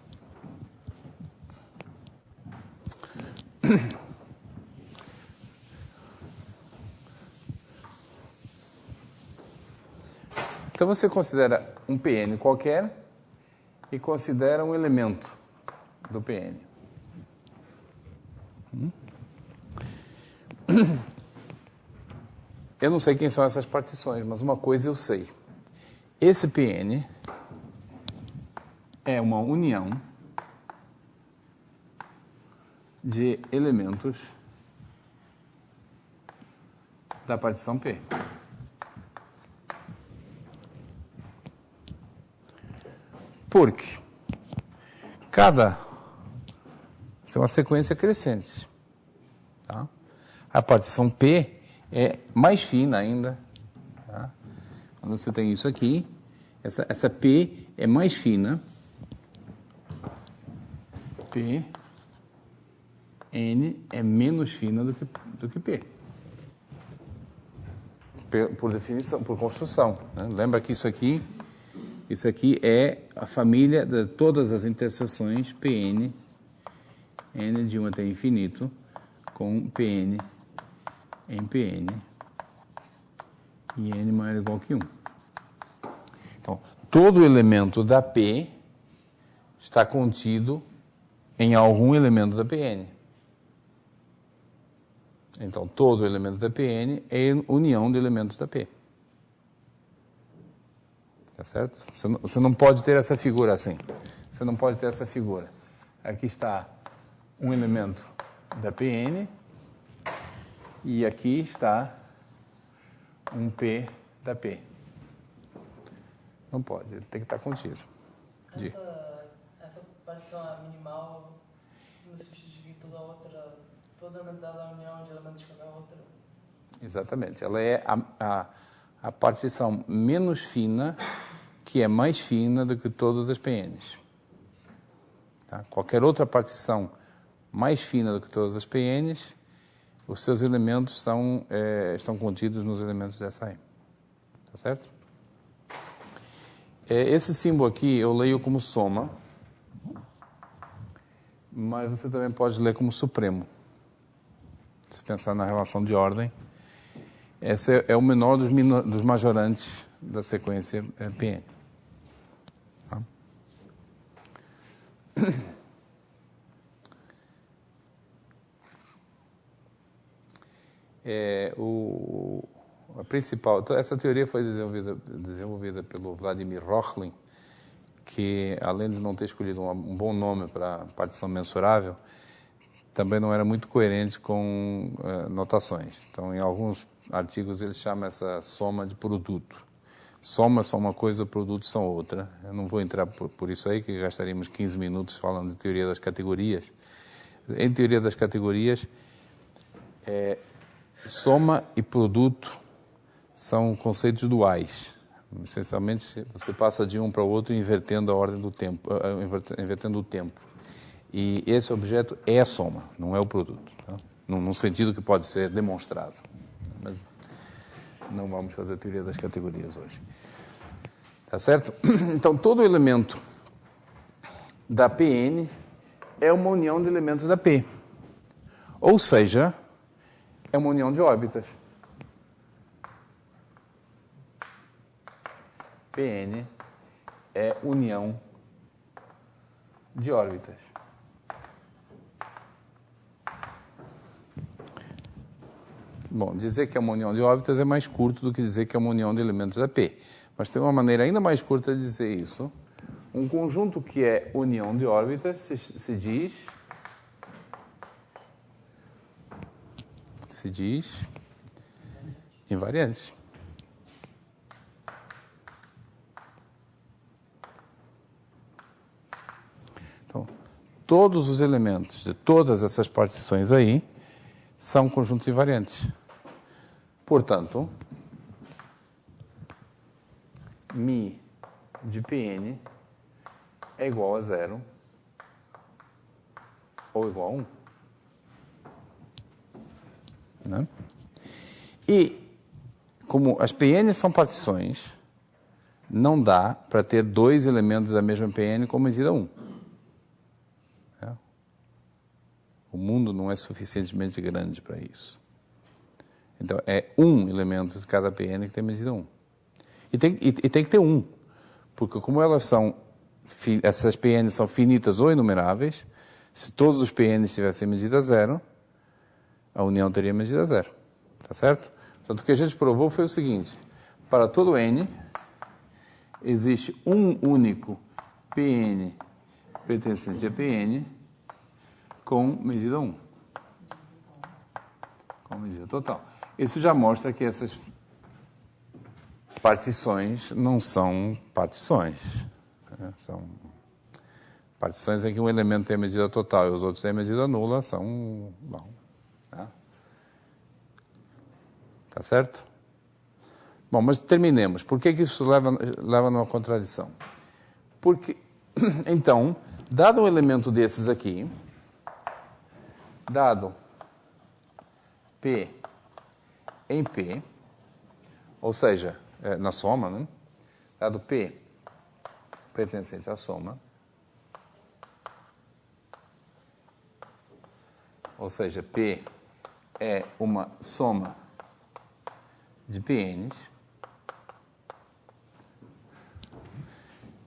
Então você considera um PN qualquer e considera um elemento do PN. Eu não sei quem são essas partições, mas uma coisa eu sei. Esse PN é uma união de elementos da partição P. Porque isso é uma sequência crescente. Tá? A partição P é mais fina ainda. Tá? Quando você tem isso aqui, essa P é mais fina. P, N é menos fina do que P. Por definição, por construção. Né? Lembra que isso aqui é a família de todas as interseções Pn, N de 1 até infinito, com Pn em Pn e N maior ou igual que 1. Então, todo elemento da P está contido em algum elemento da Pn. Então, todo elemento da Pn é união de elementos da P. Tá certo? Você não pode ter essa figura assim. Você não pode ter essa figura. Aqui está um elemento da Pn e aqui está um P da P. Não pode, ele tem que estar contido. Essa partição é minimal no sentido de que toda elemento da união de elementos de qualquer outra. Exatamente. Ela é a partição menos fina, que é mais fina do que todas as PNs. Tá? Qualquer outra partição mais fina do que todas as PNs, os seus elementos estão contidos nos elementos dessa aí. Tá certo? Esse símbolo aqui eu leio como soma, mas você também pode ler como supremo. Se pensar na relação de ordem, esse é o menor dos majorantes da sequência Pn. Tá? A principal, essa teoria foi desenvolvida pelo Vladimir Rochlin, que além de não ter escolhido um bom nome para partição mensurável, também não era muito coerente com notações. Então, em alguns artigos ele chama essa soma de produto. Soma são uma coisa, produtos são outra. Eu não vou entrar por isso aí, que gastaríamos 15 minutos falando de teoria das categorias. Em teoria das categorias, soma e produto são conceitos duais. Essencialmente, você passa de um para o outro invertendo a ordem do tempo, invertendo o tempo. E esse objeto é a soma, não é o produto. Tá? Num sentido que pode ser demonstrado. Mas não vamos fazer a teoria das categorias hoje. Tá certo? Então, todo elemento da Pn é uma união de elementos da P. Ou seja, é uma união de órbitas. Pn é união de órbitas. Bom, dizer que é uma união de órbitas é mais curto do que dizer que é uma união de elementos da P. Mas tem uma maneira ainda mais curta de dizer isso. Um conjunto que é união de órbitas se diz invariante. Então, todos os elementos de todas essas partições aí são conjuntos invariantes. Portanto, μ de Pn é igual a 0 ou igual a 1. Né? E, como as Pn são partições, não dá para ter dois elementos da mesma PN com medida 1. O mundo não é suficientemente grande para isso. Então, é um elemento de cada PN que tem medida 1. E tem que ter um, porque como essas PNs são finitas ou inumeráveis, se todos os PNs tivessem medida 0, a união teria medida 0. Tá certo? Portanto, o que a gente provou foi o seguinte: para todo N, existe um único PN pertencente a PN com medida 1. Com medida total. Isso já mostra que essas partições não são partições. São partições em que um elemento tem a medida total e os outros têm a medida nula, são... Bom, tá certo? Bom, mas terminemos. Por que isso leva numa contradição? Porque, então, dado um elemento desses aqui, dado P em P, ou seja, na soma, né? Dado P pertencente à soma, ou seja, P é uma soma de PNs.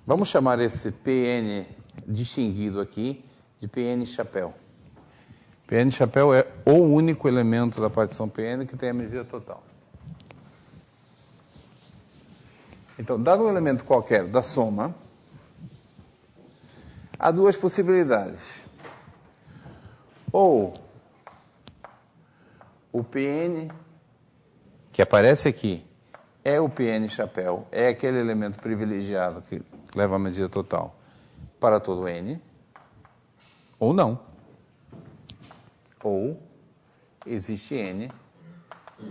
Vamos chamar esse PN distinguido aqui de PN chapéu. PN chapéu é o único elemento da partição PN que tem a medida total. Então, dado um elemento qualquer da soma, há duas possibilidades. Ou o PN que aparece aqui é o PN chapéu, é aquele elemento privilegiado que leva a medida total para todo N, ou não. Ou existe N,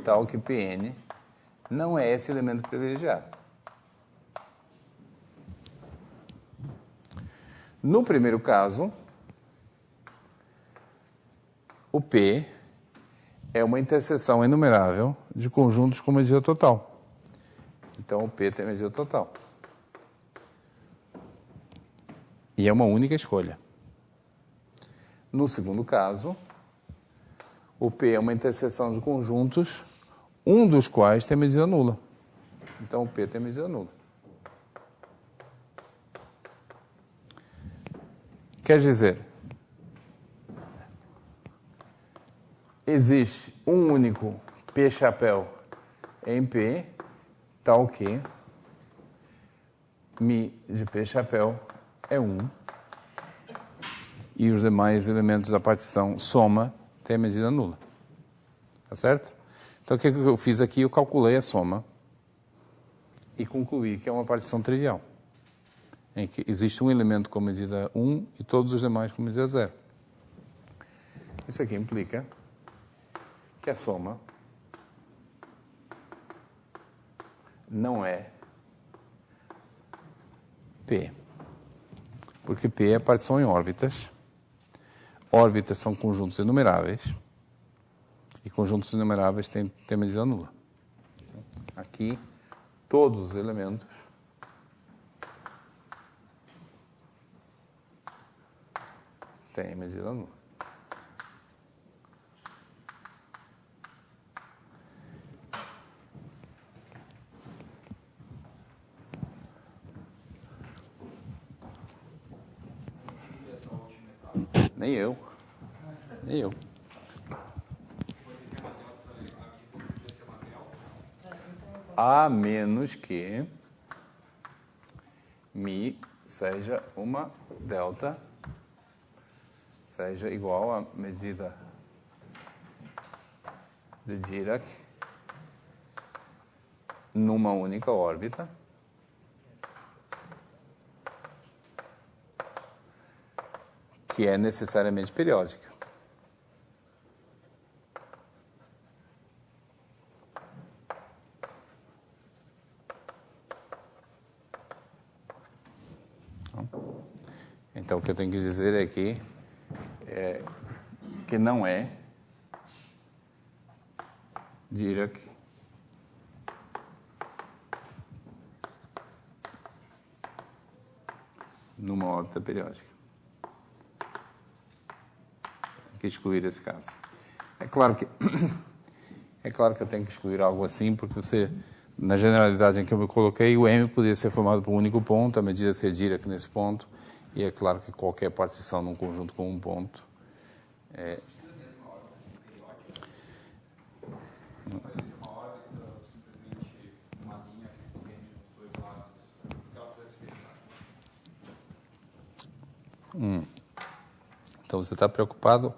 tal que Pn não é esse elemento privilegiado. No primeiro caso, o P é uma interseção enumerável de conjuntos com medida total. Então, o P tem medida total. E é uma única escolha. No segundo caso, o P é uma interseção de conjuntos, um dos quais tem medida nula. Então, o P tem medida nula. Quer dizer, existe um único P chapéu em P, tal que Mi de P chapéu é 1. E os demais elementos da partição soma tem a medida nula. Tá certo? Então, o que eu fiz aqui? Eu calculei a soma e concluí que é uma partição trivial, em que existe um elemento com medida 1 e todos os demais com medida 0. Isso aqui implica que a soma não é P, porque P é partição em órbitas. Órbitas são conjuntos enumeráveis e conjuntos enumeráveis têm medida nula. Aqui, todos os elementos têm medida nula. Nem eu. Nem eu. A menos que Mi seja uma delta, seja igual à medida de Dirac numa única órbita. Que é necessariamente periódica. Então, o que eu tenho que dizer é que não é Dirac numa órbita periódica. Tem que excluir esse caso. É claro que eu tenho que excluir algo assim, porque você, na generalidade em que eu me coloquei, o M poderia ser formado por um único ponto, a medida seria aqui nesse ponto, e é claro que qualquer partição num conjunto com um ponto é... Então você está preocupado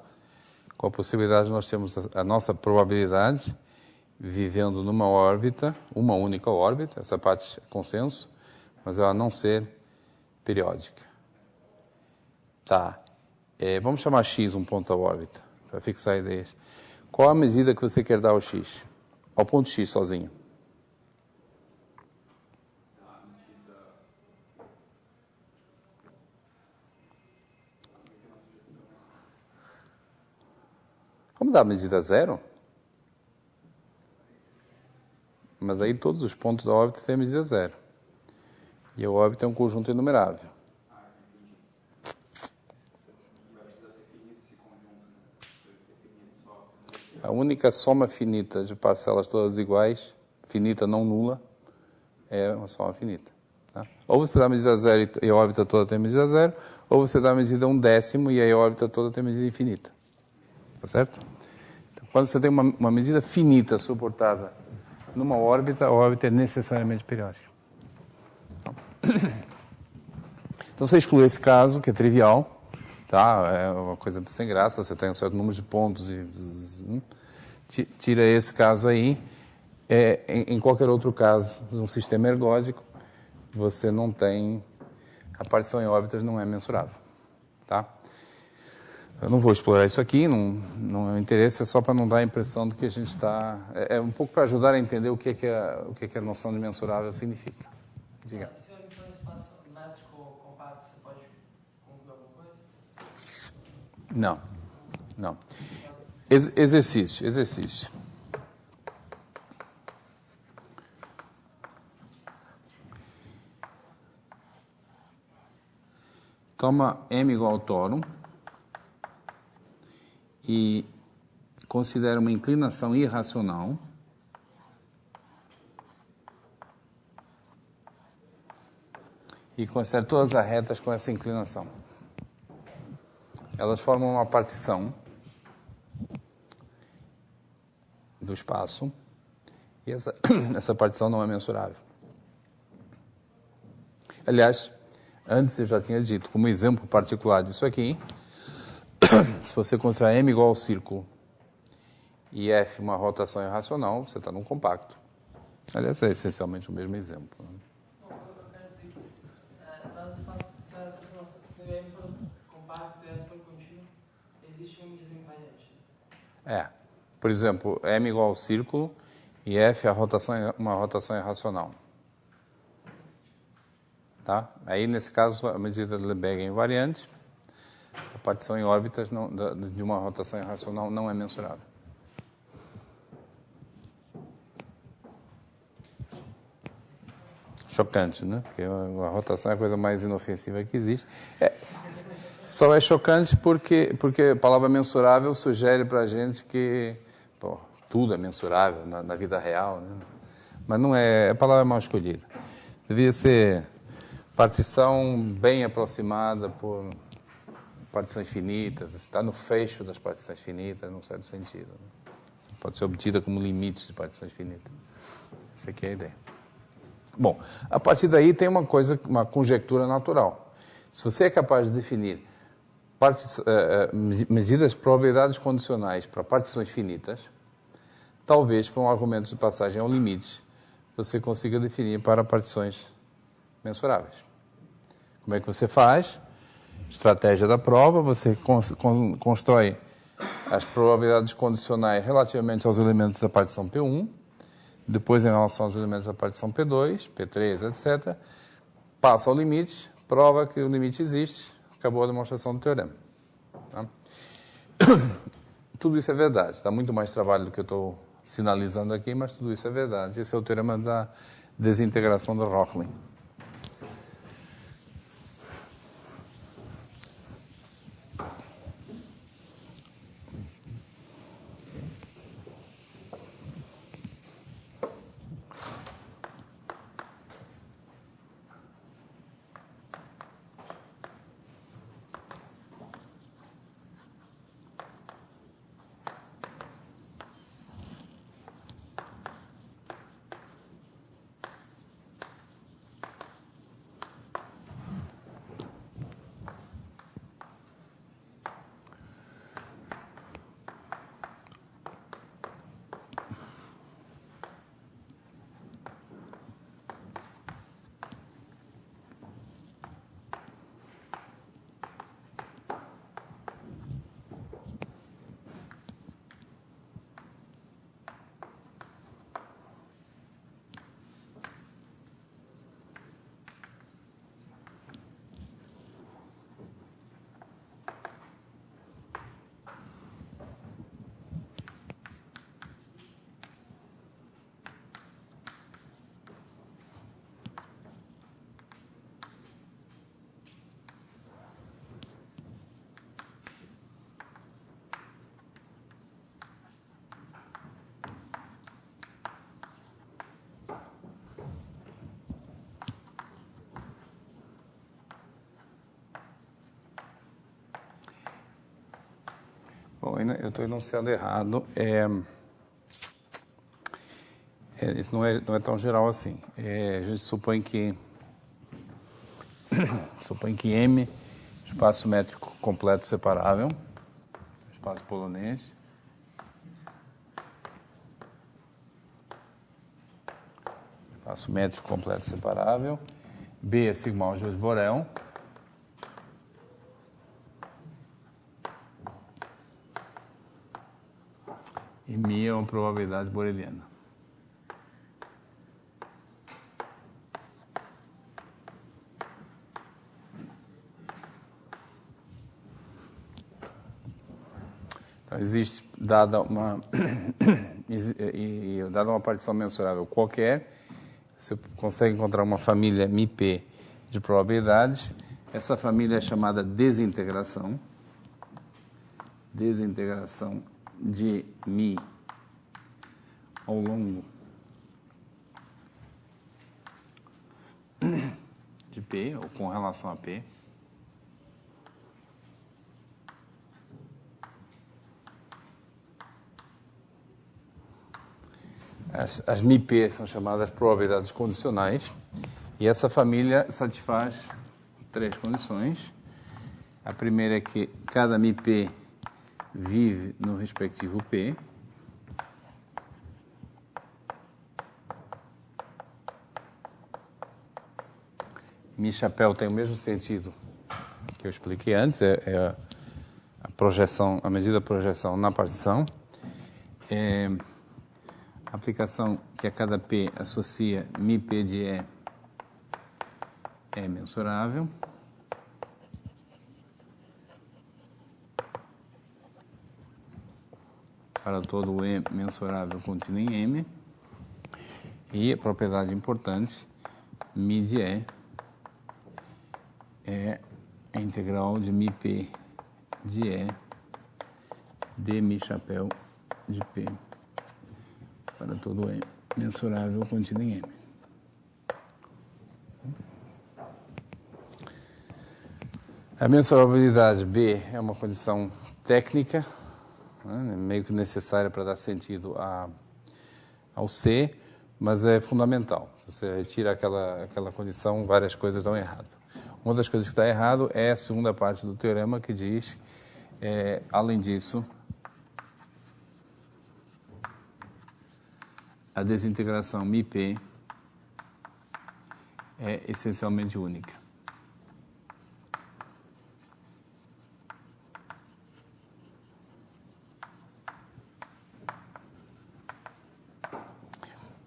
com a possibilidade de nós termos a nossa probabilidade vivendo numa órbita, uma única órbita, essa parte é consenso, mas ela não ser periódica. Tá. Vamos chamar x um ponto da órbita, para fixar ideias. Qual a medida que você quer dar ao x? Ao ponto x sozinho. Vamos dar a medida zero? Mas aí todos os pontos da órbita têm a medida zero. E a órbita é um conjunto enumerável. A única soma finita de parcelas todas iguais, finita não nula, é uma soma finita. Tá? Ou você dá a medida zero e a órbita toda tem a medida zero, ou você dá a medida 1/10 e aí a órbita toda tem a medida infinita. Tá certo? Então, quando você tem uma medida finita suportada numa órbita, a órbita é necessariamente periódica. Então, você exclui esse caso, que é trivial, tá? É uma coisa sem graça, você tem um certo número de pontos e tira esse caso aí. Em qualquer outro caso, um sistema ergódico, você não tem... A partição em órbitas não é mensurável, tá? Eu não vou explorar isso aqui, não é o interesse, é só para não dar a impressão de que a gente está... É um pouco para ajudar a entender o que a noção de mensurável significa. Diga. Se eu for um espaço métrico compacto, você pode concluir alguma coisa? Não. Exercício. Toma M igual ao tórum e considera uma inclinação irracional e considera todas as retas com essa inclinação. Elas formam uma partição do espaço e essa partição não é mensurável. Aliás, antes eu já tinha dito, como exemplo particular disso aqui, se você considerar M igual ao círculo e F uma rotação irracional, você está num compacto. Aliás, é essencialmente o mesmo exemplo. Não, eu quero dizer que dado o espaço, se o M for compacto e F for contínuo, existe uma medida invariante. Por exemplo, M igual ao círculo e F uma rotação irracional. Tá? Aí, nesse caso, a medida de Lebesgue é invariante. A partição em órbitas de uma rotação irracional não é mensurável. Chocante, né? Porque a rotação é a coisa mais inofensiva que existe. Só é chocante porque a palavra mensurável sugere para a gente que tudo é mensurável na vida real, né? Mas não é, a palavra é mal escolhida. Devia ser partição bem aproximada por partições finitas, está no fecho das partições finitas, num certo sentido. Né? Pode ser obtida como limite de partições finitas. Essa aqui é a ideia. Bom, a partir daí tem uma conjectura natural. Se você é capaz de definir medidas de probabilidades condicionais para partições finitas, talvez, para um argumento de passagem ao limite, você consiga definir para partições mensuráveis. Como é que você faz? Estratégia da prova, você constrói as probabilidades condicionais relativamente aos elementos da partição P1, depois em relação aos elementos da partição P2, P3, etc. Passa ao limite, prova que o limite existe, acabou a demonstração do teorema. Tá? Tudo isso é verdade, dá muito mais trabalho do que eu estou sinalizando aqui, mas tudo isso é verdade. Esse é o teorema da desintegração da Rochlin. eu estou enunciando errado. Isso não é tão geral assim. A gente supõe que M, espaço métrico completo separável, espaço polonês, espaço métrico completo separável, B é sigma de Borel, e Mi é uma probabilidade boreliana. Então, existe, dada uma partição mensurável qualquer, você consegue encontrar uma família MiP de probabilidades. Essa família é chamada desintegração de Mi ao longo de P, ou com relação a P. As MiP são chamadas probabilidades condicionais, e essa família satisfaz 3 condições. A primeira é que cada MiP vive no respectivo P. Mi chapéu tem o mesmo sentido que eu expliquei antes, é a projeção, a medida da projeção na partição. A aplicação que a cada P associa MiP de E é mensurável. Para todo o E mensurável contínuo em M. E a propriedade importante, Mi de E é a integral de MiP de E de Mi chapéu de P para todo E mensurável contínuo em M. A mensurabilidade B é uma condição técnica, né, meio que necessária para dar sentido ao C, mas é fundamental. Se você retira aquela condição, várias coisas dão errado. Uma das coisas que está errado é a segunda parte do teorema, que diz, além disso, a desintegração MiP é essencialmente única.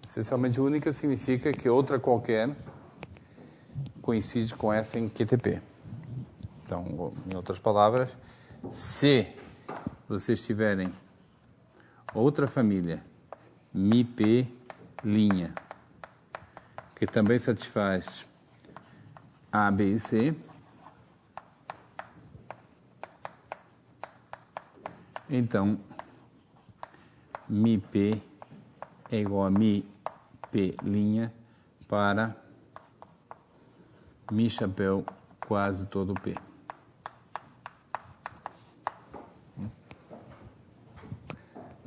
Essencialmente única significa que outra qualquer coincide com essa em QTP. Então, em outras palavras, se vocês tiverem outra família MiP linha, que também satisfaz A, B e C, então MiP é igual a MiP linha para Mi chapéu quase todo P.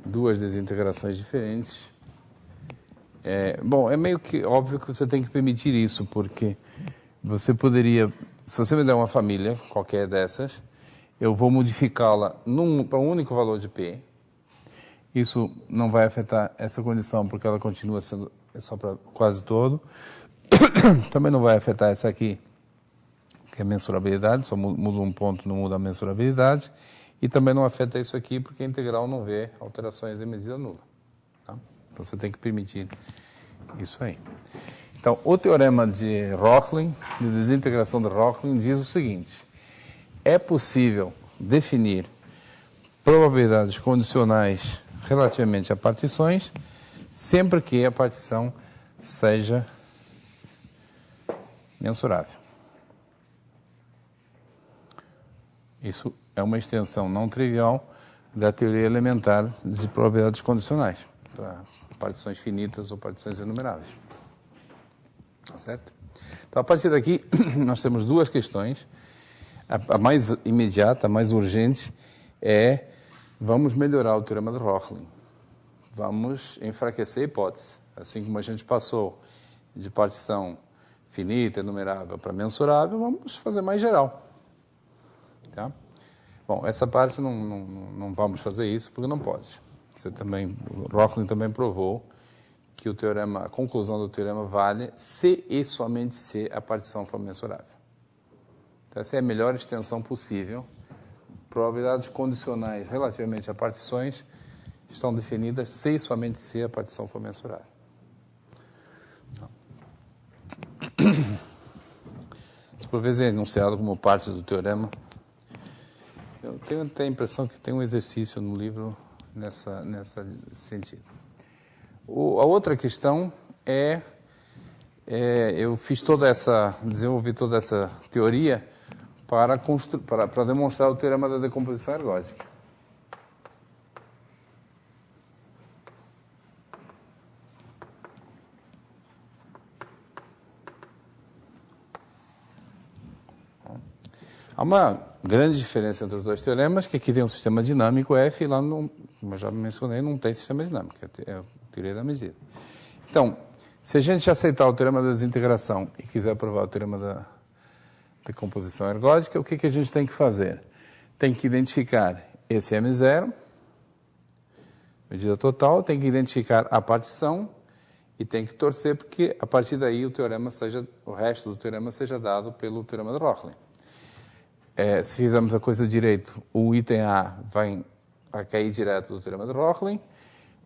Duas desintegrações diferentes. Bom, é meio que óbvio que você tem que permitir isso, porque você poderia, se você me der uma família, qualquer dessas, eu vou modificá-la para um único valor de P. Isso não vai afetar essa condição, porque ela continua sendo só para quase todo. Também não vai afetar essa aqui, que é a mensurabilidade, só muda um ponto, não muda a mensurabilidade. E também não afeta isso aqui, porque a integral não vê alterações em medida nula. Tá? Então você tem que permitir isso aí. Então, o teorema de Rochlin, de desintegração de Rochlin, diz o seguinte: é possível definir probabilidades condicionais relativamente a partições, sempre que a partição seja mensurável. Isso é uma extensão não trivial da teoria elementar de probabilidades condicionais, para partições finitas ou partições enumeráveis. Tá certo? Então, a partir daqui, nós temos duas questões. A mais imediata, a mais urgente, é vamos melhorar o teorema de Rochlin. Vamos enfraquecer a hipótese. Assim como a gente passou de partição finita, enumerável para mensurável, vamos fazer mais geral. Tá? Bom, essa parte não vamos fazer isso porque não pode. O Rochlin também provou que a conclusão do teorema vale se e somente se a partição for mensurável. Então, essa é a melhor extensão possível. Probabilidades condicionais relativamente a partições estão definidas se e somente se a partição for mensurável. Isso por vezes é enunciado como parte do teorema. Eu tenho até a impressão que tem um exercício no livro nesse sentido. A outra questão eu desenvolvi toda essa teoria para demonstrar o teorema da decomposição ergódica. Há uma grande diferença entre os dois teoremas, que aqui tem um sistema dinâmico F e lá, como eu já mencionei, não tem sistema dinâmico, é a teoria da medida. Então, se a gente aceitar o teorema da desintegração e quiser provar o teorema da decomposição ergódica, o que a gente tem que fazer? Tem que identificar esse M0, medida total, tem que identificar a partição e tem que torcer porque a partir daí o resto do teorema seja dado pelo teorema de Rochlin. Se fizermos a coisa direito, o item A vai cair direto do teorema de Rochlin,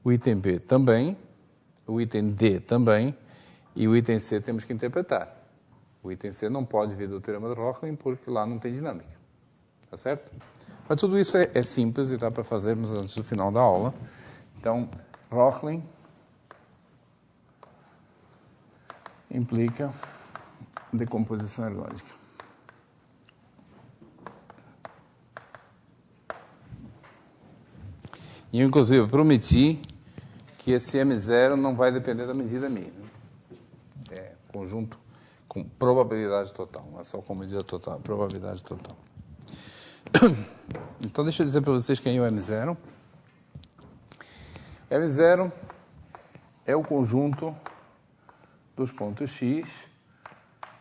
o item B também, o item D também, e o item C temos que interpretar. O item C não pode vir do teorema de Rochlin porque lá não tem dinâmica. Tá certo? Mas tudo isso é simples e dá para fazermos antes do final da aula. Então, Rochlin implica decomposição ergódica. E eu, inclusive, prometi que esse M0 não vai depender da medida μ. É conjunto com probabilidade total, não é só com medida total, é probabilidade total. Então, deixa eu dizer para vocês quem é o M0. M0 é o conjunto dos pontos X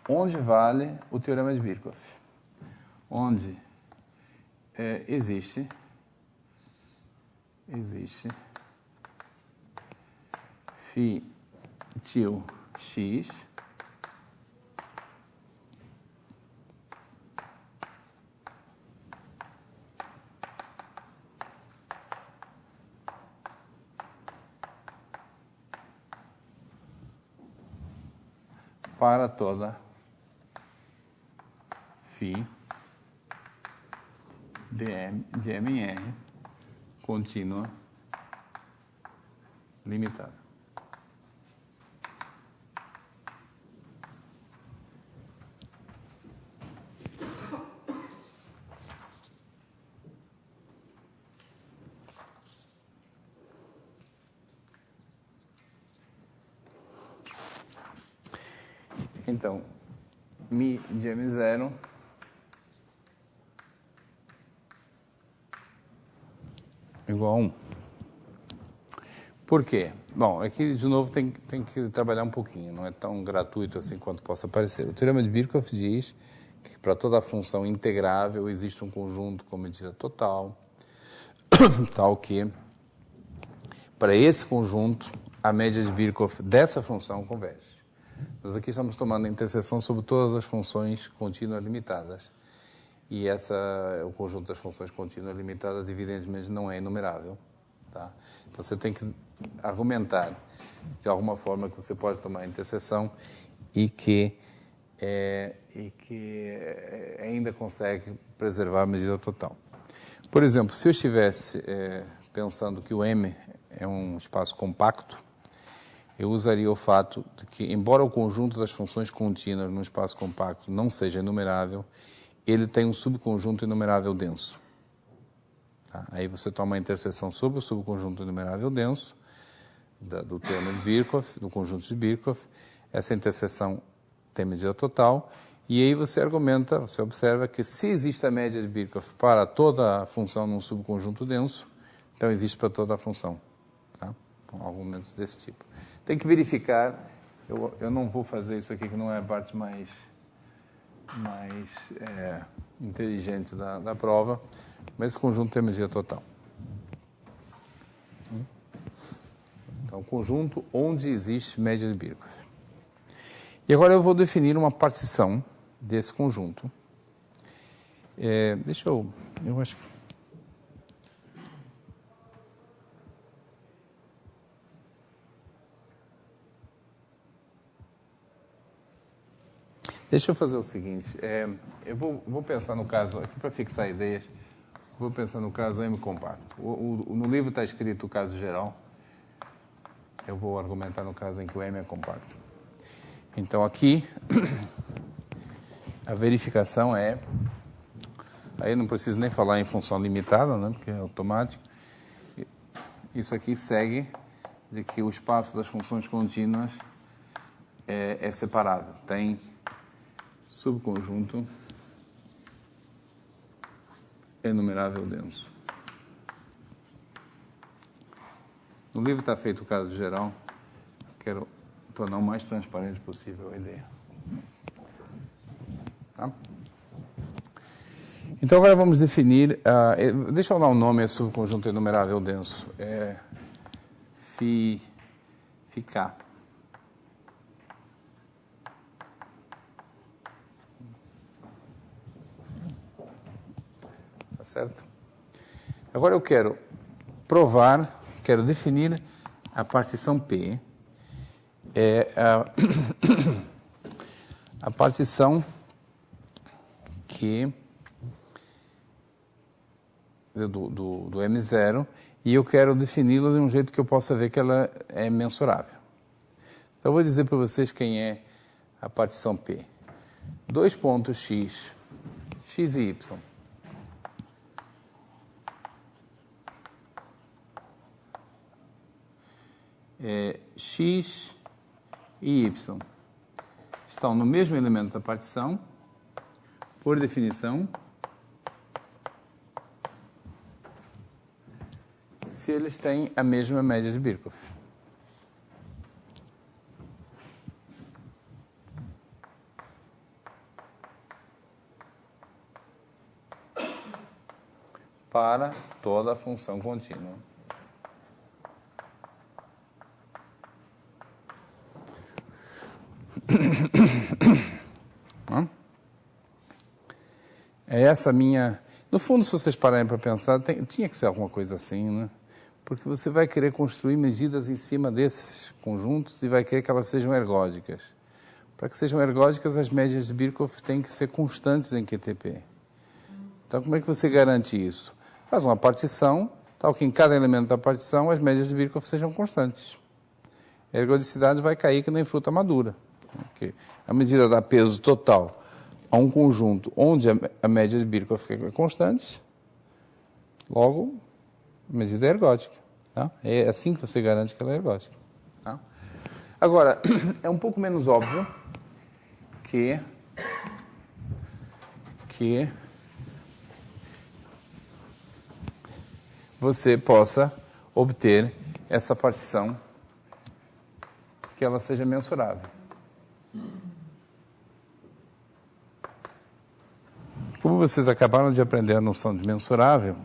onde vale o teorema de Birkhoff. Onde existe φ til x para toda φ de M em R contínua limitada. Então, μ de M0 igual a 1. Por quê? Bom, aqui, de novo, tem que trabalhar um pouquinho. Não é tão gratuito assim quanto possa parecer. O teorema de Birkhoff diz que para toda função integrável existe um conjunto com medida total, tal que, para esse conjunto, a média de Birkhoff dessa função converge. Nós aqui estamos tomando a interseção sobre todas as funções contínuas limitadas. E o conjunto das funções contínuas limitadas, evidentemente, não é enumerável. Tá? Então, você tem que argumentar, de alguma forma, que você pode tomar a interseção e que ainda consegue preservar a medida total. Por exemplo, se eu estivesse pensando que o M é um espaço compacto, eu usaria o fato de que, embora o conjunto das funções contínuas num espaço compacto não seja enumerável, ele tem um subconjunto enumerável denso. Tá? Aí você toma a interseção sobre o subconjunto enumerável denso do teorema de Birkhoff, do conjunto de Birkhoff. Essa interseção tem medida total. E aí você observa que se existe a média de Birkhoff para toda a função num subconjunto denso, Então, existe para toda a função. Tá? Com argumentos desse tipo. Tem que verificar. Eu não vou fazer isso aqui, que não é a parte mais inteligente da prova, mas esse conjunto tem medida total. Então, conjunto onde existe média de Birkhoff. E agora eu vou definir uma partição desse conjunto. Eu acho que... Deixa eu fazer o seguinte, eu vou pensar no caso, aqui para fixar ideias, vou pensar no caso M compacto. No livro está escrito o caso geral, eu vou argumentar no caso em que o M é compacto. Então aqui, a verificação aí eu não preciso nem falar em função limitada, né, porque é automático. Isso aqui segue de que o espaço das funções contínuas é separado, tem subconjunto enumerável denso. No livro está feito o caso geral, quero tornar o mais transparente possível a ideia. Tá? Então agora vamos definir, deixa eu dar um nome a subconjunto enumerável denso, Φk. Tá certo? Agora eu quero definir a partição P. A partição que do M0, e eu quero defini-la de um jeito que eu possa ver que ela é mensurável. Então eu vou dizer para vocês quem é a partição P. 2 pontos x e y. X e y estão no mesmo elemento da partição, por definição, se eles têm a mesma média de Birkhoff. Para toda a função contínua. É essa minha... No fundo, se vocês pararem para pensar, tinha que ser alguma coisa assim, né? Porque você vai querer construir medidas em cima desses conjuntos e vai querer que elas sejam ergódicas. Para que sejam ergódicas, as médias de Birkhoff têm que ser constantes em QTP. Então, como é que você garante isso? Faz uma partição, tal que em cada elemento da partição as médias de Birkhoff sejam constantes. A ergodicidade vai cair que nem fruta madura. Porque a medida dá peso total a um conjunto onde a média de Birkhoff é constante, logo, a medida é ergódica. Tá? É assim que você garante que ela é ergódica. Tá? Agora, é um pouco menos óbvio que você possa obter essa partição que ela seja mensurável. Como vocês acabaram de aprender a noção de mensurável,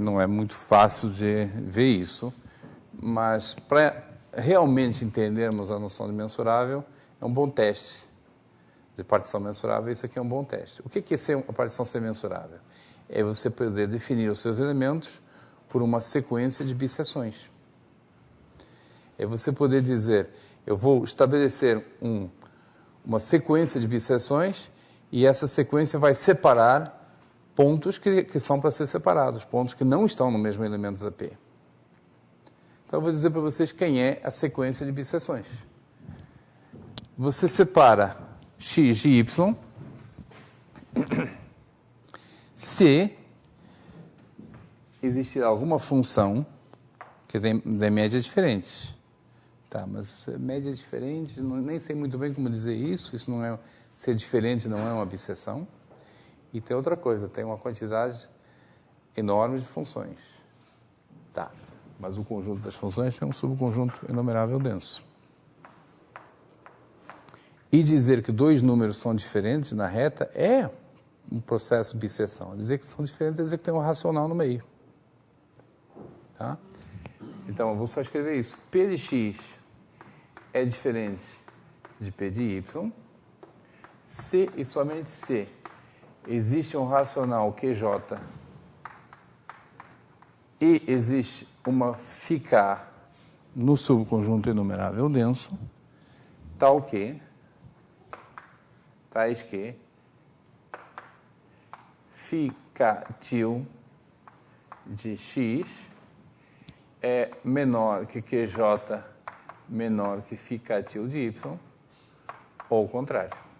não é muito fácil de ver isso, mas para realmente entendermos a noção de mensurável, é um bom teste de partição mensurável. Isso aqui é um bom teste. O que é a partição ser mensurável? É você poder definir os seus elementos por uma sequência de bisseções. É você poder dizer, eu vou estabelecer uma sequência de bisseções e essa sequência vai separar pontos que são para ser separados, pontos que não estão no mesmo elemento da P. Então, eu vou dizer para vocês quem é a sequência de bisseções. Você separa x de y se existir alguma função que dê médias diferentes. Tá, mas média diferente, nem sei muito bem como dizer isso. Isso não é... Ser diferente não é uma bisseção. E tem outra coisa, tem uma quantidade enormes de funções. Tá. Mas o conjunto das funções é um subconjunto enumerável denso. E dizer que dois números são diferentes na reta é um processo de biseção. Dizer que são diferentes é dizer que tem um racional no meio. Tá? Então, eu vou só escrever isso. P de x é diferente de P de y. Se e somente se existe um racional QJ e existe uma φk no subconjunto enumerável denso, tais que φk de x é menor que QJ menor que φk de y, ou o contrário.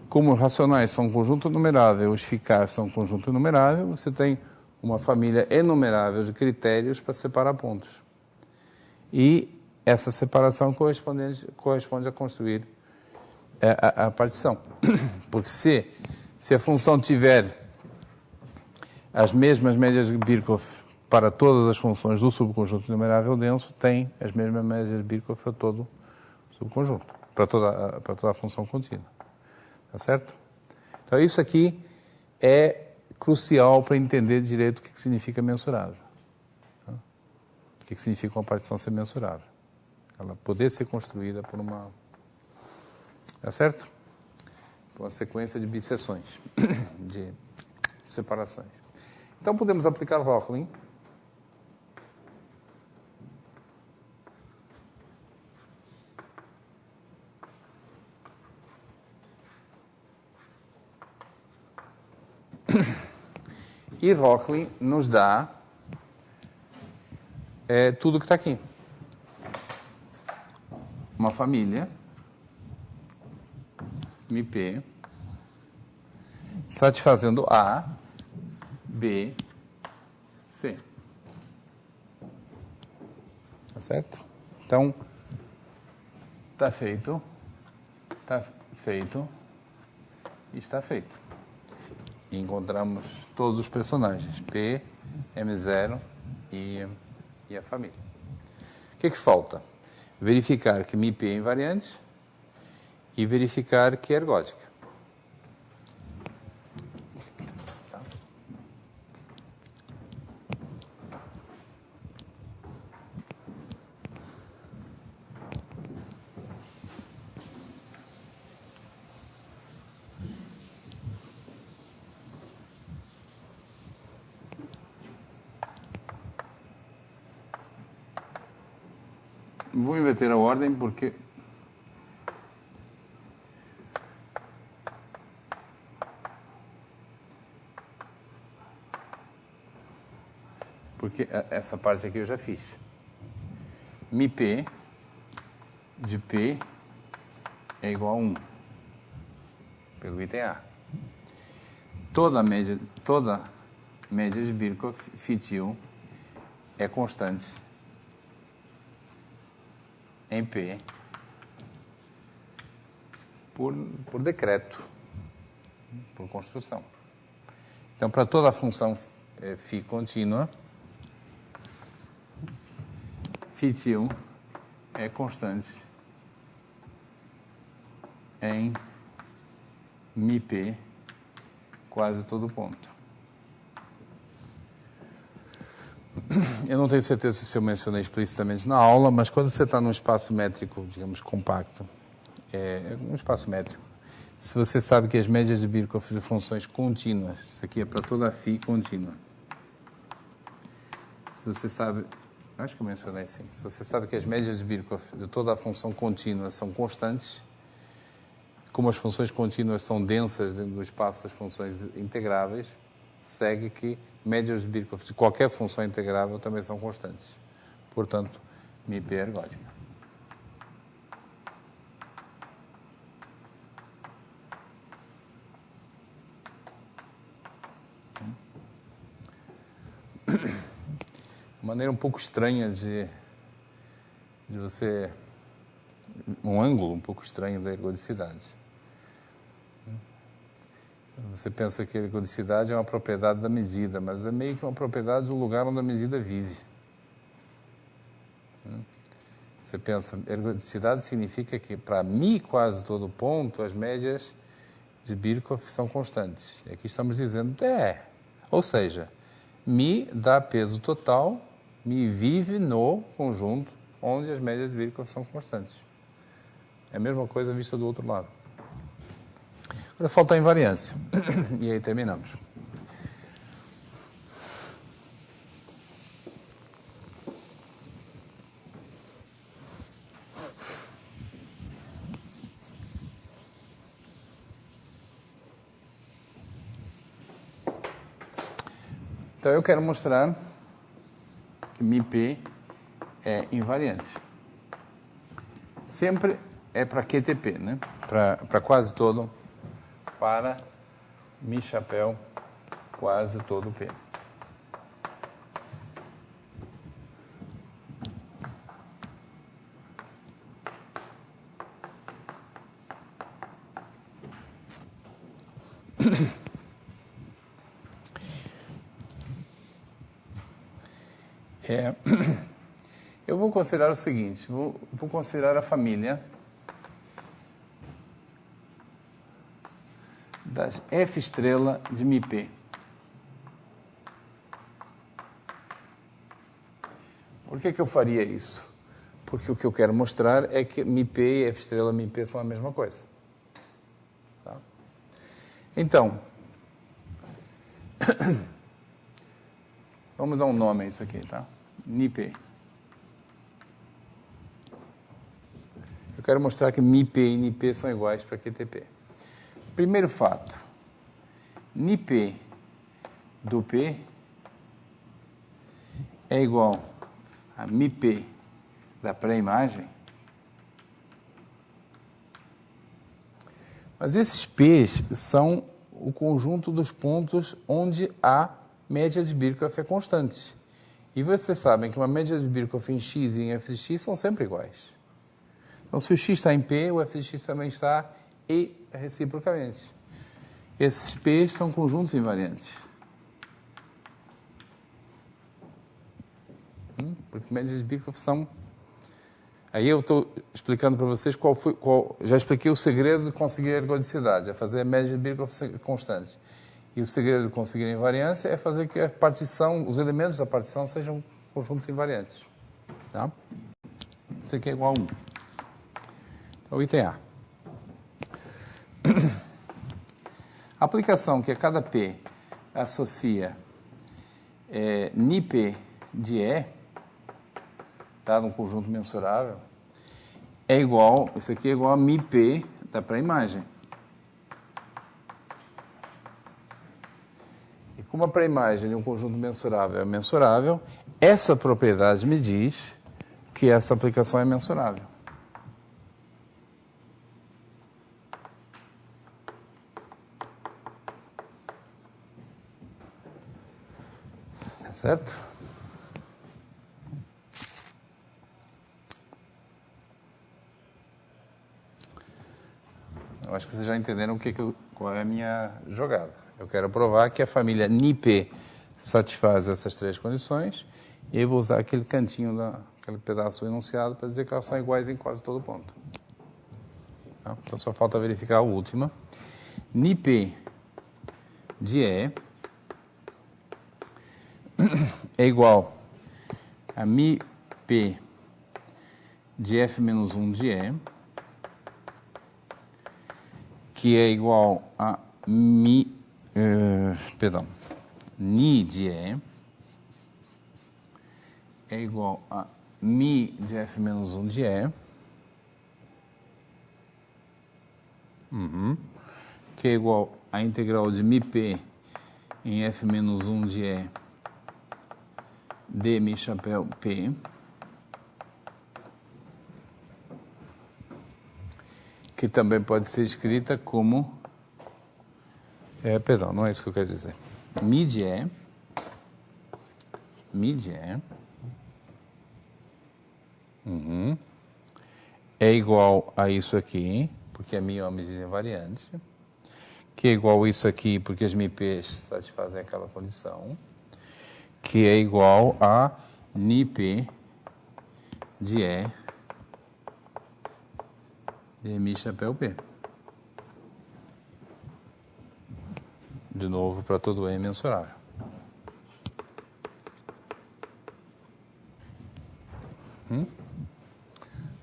Como os racionais são um conjunto numerável, os φk são um conjunto numerável, você tem uma família enumerável de critérios para separar pontos. E essa separação corresponde a construir a partição. Porque se a função tiver as mesmas médias de Birkhoff para todas as funções do subconjunto numerável denso, tem as mesmas médias de Birkhoff para todo o subconjunto, para toda a função contínua. Tá certo? Então, isso aqui é crucial para entender direito o que significa mensurável. Tá? O que significa uma partição ser mensurável. Ela poder ser construída por uma... Tá certo? Por uma sequência de bisseções, de separações. Então, podemos aplicar Rochlin. E Rochlin nos dá tudo que está aqui. Uma família, MP, satisfazendo A, B, C. Tá certo? Então, está feito e está feito. E encontramos todos os personagens, P, M0 e a família. O que falta? Verificar que MIP é invariante e verificar que é ergódica. Tá? Vou inverter a ordem porque essa parte aqui eu já fiz. MIP de P é igual a 1 pelo item A. Toda média de Birkhoff φ é constante em P por decreto, por construção. Então, para toda a função φ contínua, φ1 é constante em MIP quase todo ponto. Eu não tenho certeza se eu mencionei explicitamente na aula, mas quando você está num espaço métrico, digamos, compacto, um espaço métrico, se você sabe que as médias de Birkhoff de funções contínuas, isso aqui é para toda a φ contínua. Se você sabe, acho que eu mencionei sim, se você sabe que as médias de Birkhoff de toda a função contínua são constantes, como as funções contínuas são densas dentro do espaço das funções integráveis, segue que médias de Birkhoff de qualquer função integrável também são constantes. Portanto, MIP é ergódica. maneira um pouco estranha de você... um ângulo um pouco estranho da ergodicidade. Você pensa que a ergodicidade é uma propriedade da medida, mas é meio que uma propriedade do lugar onde a medida vive. Você pensa, ergodicidade significa que, para μ quase todo ponto, as médias de Birkhoff são constantes. E aqui estamos dizendo, ou seja, μ dá peso total, μ vive no conjunto onde as médias de Birkhoff são constantes. É a mesma coisa vista do outro lado. Agora falta a invariância. E aí terminamos. Então eu quero mostrar que μp é invariante. Sempre é para QTP, né? Para quase todo, para mi chapéu quase todo P. Eu vou considerar o seguinte, vou considerar a família das F estrela de μp. Por que eu faria isso? Porque o que eu quero mostrar é que μp e F estrela μp são a mesma coisa. Tá? Então, vamos dar um nome a isso aqui, tá? μp. Eu quero mostrar que μp e νp são iguais para QTP. Primeiro fato, νp do P é igual a μp da pré-imagem. Mas esses P's são o conjunto dos pontos onde a média de Birkhoff é constante. E vocês sabem que uma média de Birkhoff em x e em f de x são sempre iguais. Então, se o x está em P, o f de x também está, e reciprocamente. Esses P são conjuntos invariantes. Porque médias de Birkhoff são... Aí eu estou explicando para vocês já expliquei o segredo de conseguir a ergodicidade, é fazer a média de Birkhoff constante. E o segredo de conseguir a invariância é fazer que a partição, os elementos da partição sejam conjuntos invariantes. Tá? Isso aqui é igual a 1. Então, item A. A aplicação que a cada P associa νp de E, dado um conjunto mensurável, é igual, isso aqui é igual a μp da pré-imagem. E como a pré-imagem de um conjunto mensurável é mensurável, essa propriedade me diz que essa aplicação é mensurável. Certo? Eu acho que vocês já entenderam qual é a minha jogada. Eu quero provar que a família νp satisfaz essas três condições e eu vou usar aquele cantinho, aquele pedaço enunciado para dizer que elas são iguais em quase todo ponto. Tá? Então só falta verificar a última. νp de E é igual a μp de f-1 de E, que é igual a ni de E, é igual a mi de f-1 de E, que é igual a integral de μp em f-1 de E de mi chapéu P, que também pode ser escrita como... não é isso que eu quero dizer. Mi de E é igual a isso aqui, porque a Mi é uma medida invariante, que é igual a isso aqui, porque as MIPs satisfazem aquela condição, que é igual a NiP de E de Mi chapéu P. De novo, para todo E mensurável.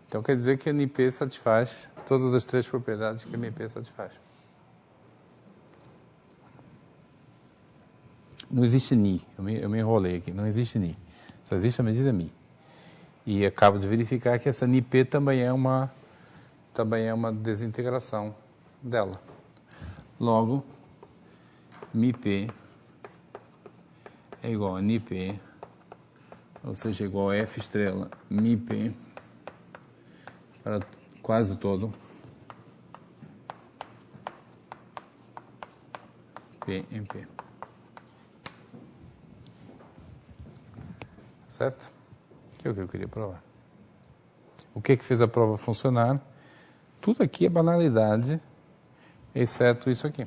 Então quer dizer que a NiP satisfaz todas as três propriedades que a MIP satisfaz. Não existe Ni, eu me enrolei aqui, não existe Ni. Só existe a medida Mi. E acabo de verificar que essa NiP também é uma desintegração dela. Logo, MIP é igual a NiP, ou seja, igual a F estrela MIP para quase todo P em P. Certo? Que é o que eu queria provar. O que fez a prova funcionar? Tudo aqui é banalidade, exceto isso aqui.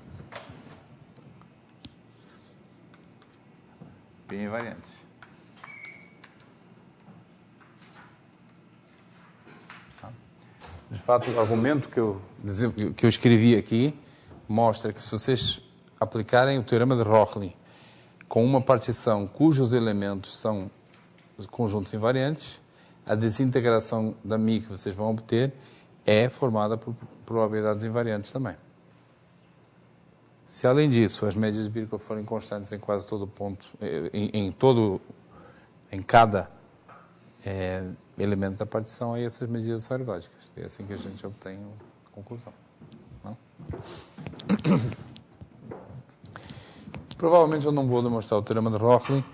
P invariante. De fato, o argumento que eu escrevi aqui mostra que se vocês aplicarem o teorema de Rochley com uma partição cujos elementos são conjuntos invariantes, a desintegração da Mi que vocês vão obter é formada por probabilidades invariantes também. Se, além disso, as médias de Birkhoff forem constantes em quase todo ponto, em cada elemento da partição, aí essas medidas são ergódicas. É assim que a gente obtém a conclusão. Não? Provavelmente eu não vou demonstrar o teorema de Rochley.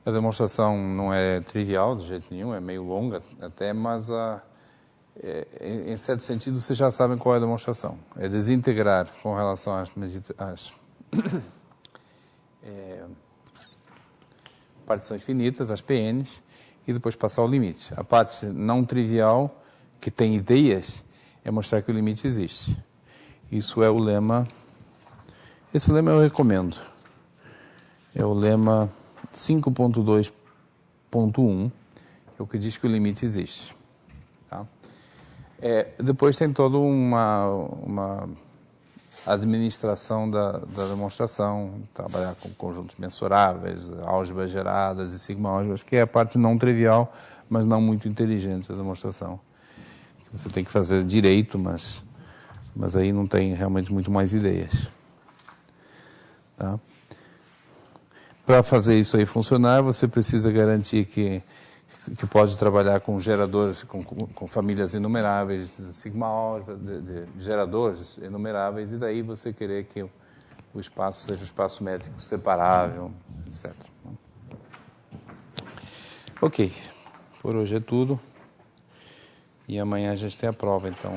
A demonstração não é trivial, de jeito nenhum, é meio longa até, mas em certo sentido vocês já sabem qual é a demonstração. É desintegrar com relação às partições finitas, as PNs, e depois passar o limite. A parte não trivial, que tem ideias, é mostrar que o limite existe. Isso é o lema... Esse lema eu recomendo. É o lema 5.2.1, que é o que diz que o limite existe. Tá? Depois tem toda uma administração da demonstração, trabalhar com conjuntos mensuráveis, álgebras geradas e sigma-álgebras, que é a parte não trivial, mas não muito inteligente da demonstração. Que você tem que fazer direito, mas aí não tem realmente muito mais ideias. Tá? Para fazer isso aí funcionar, você precisa garantir que pode trabalhar com geradores, com famílias inumeráveis, sigma-álgebra, de geradores inumeráveis, e daí você querer que o espaço seja um espaço métrico separável, etc. Ok, por hoje é tudo. E amanhã a gente tem a prova, então...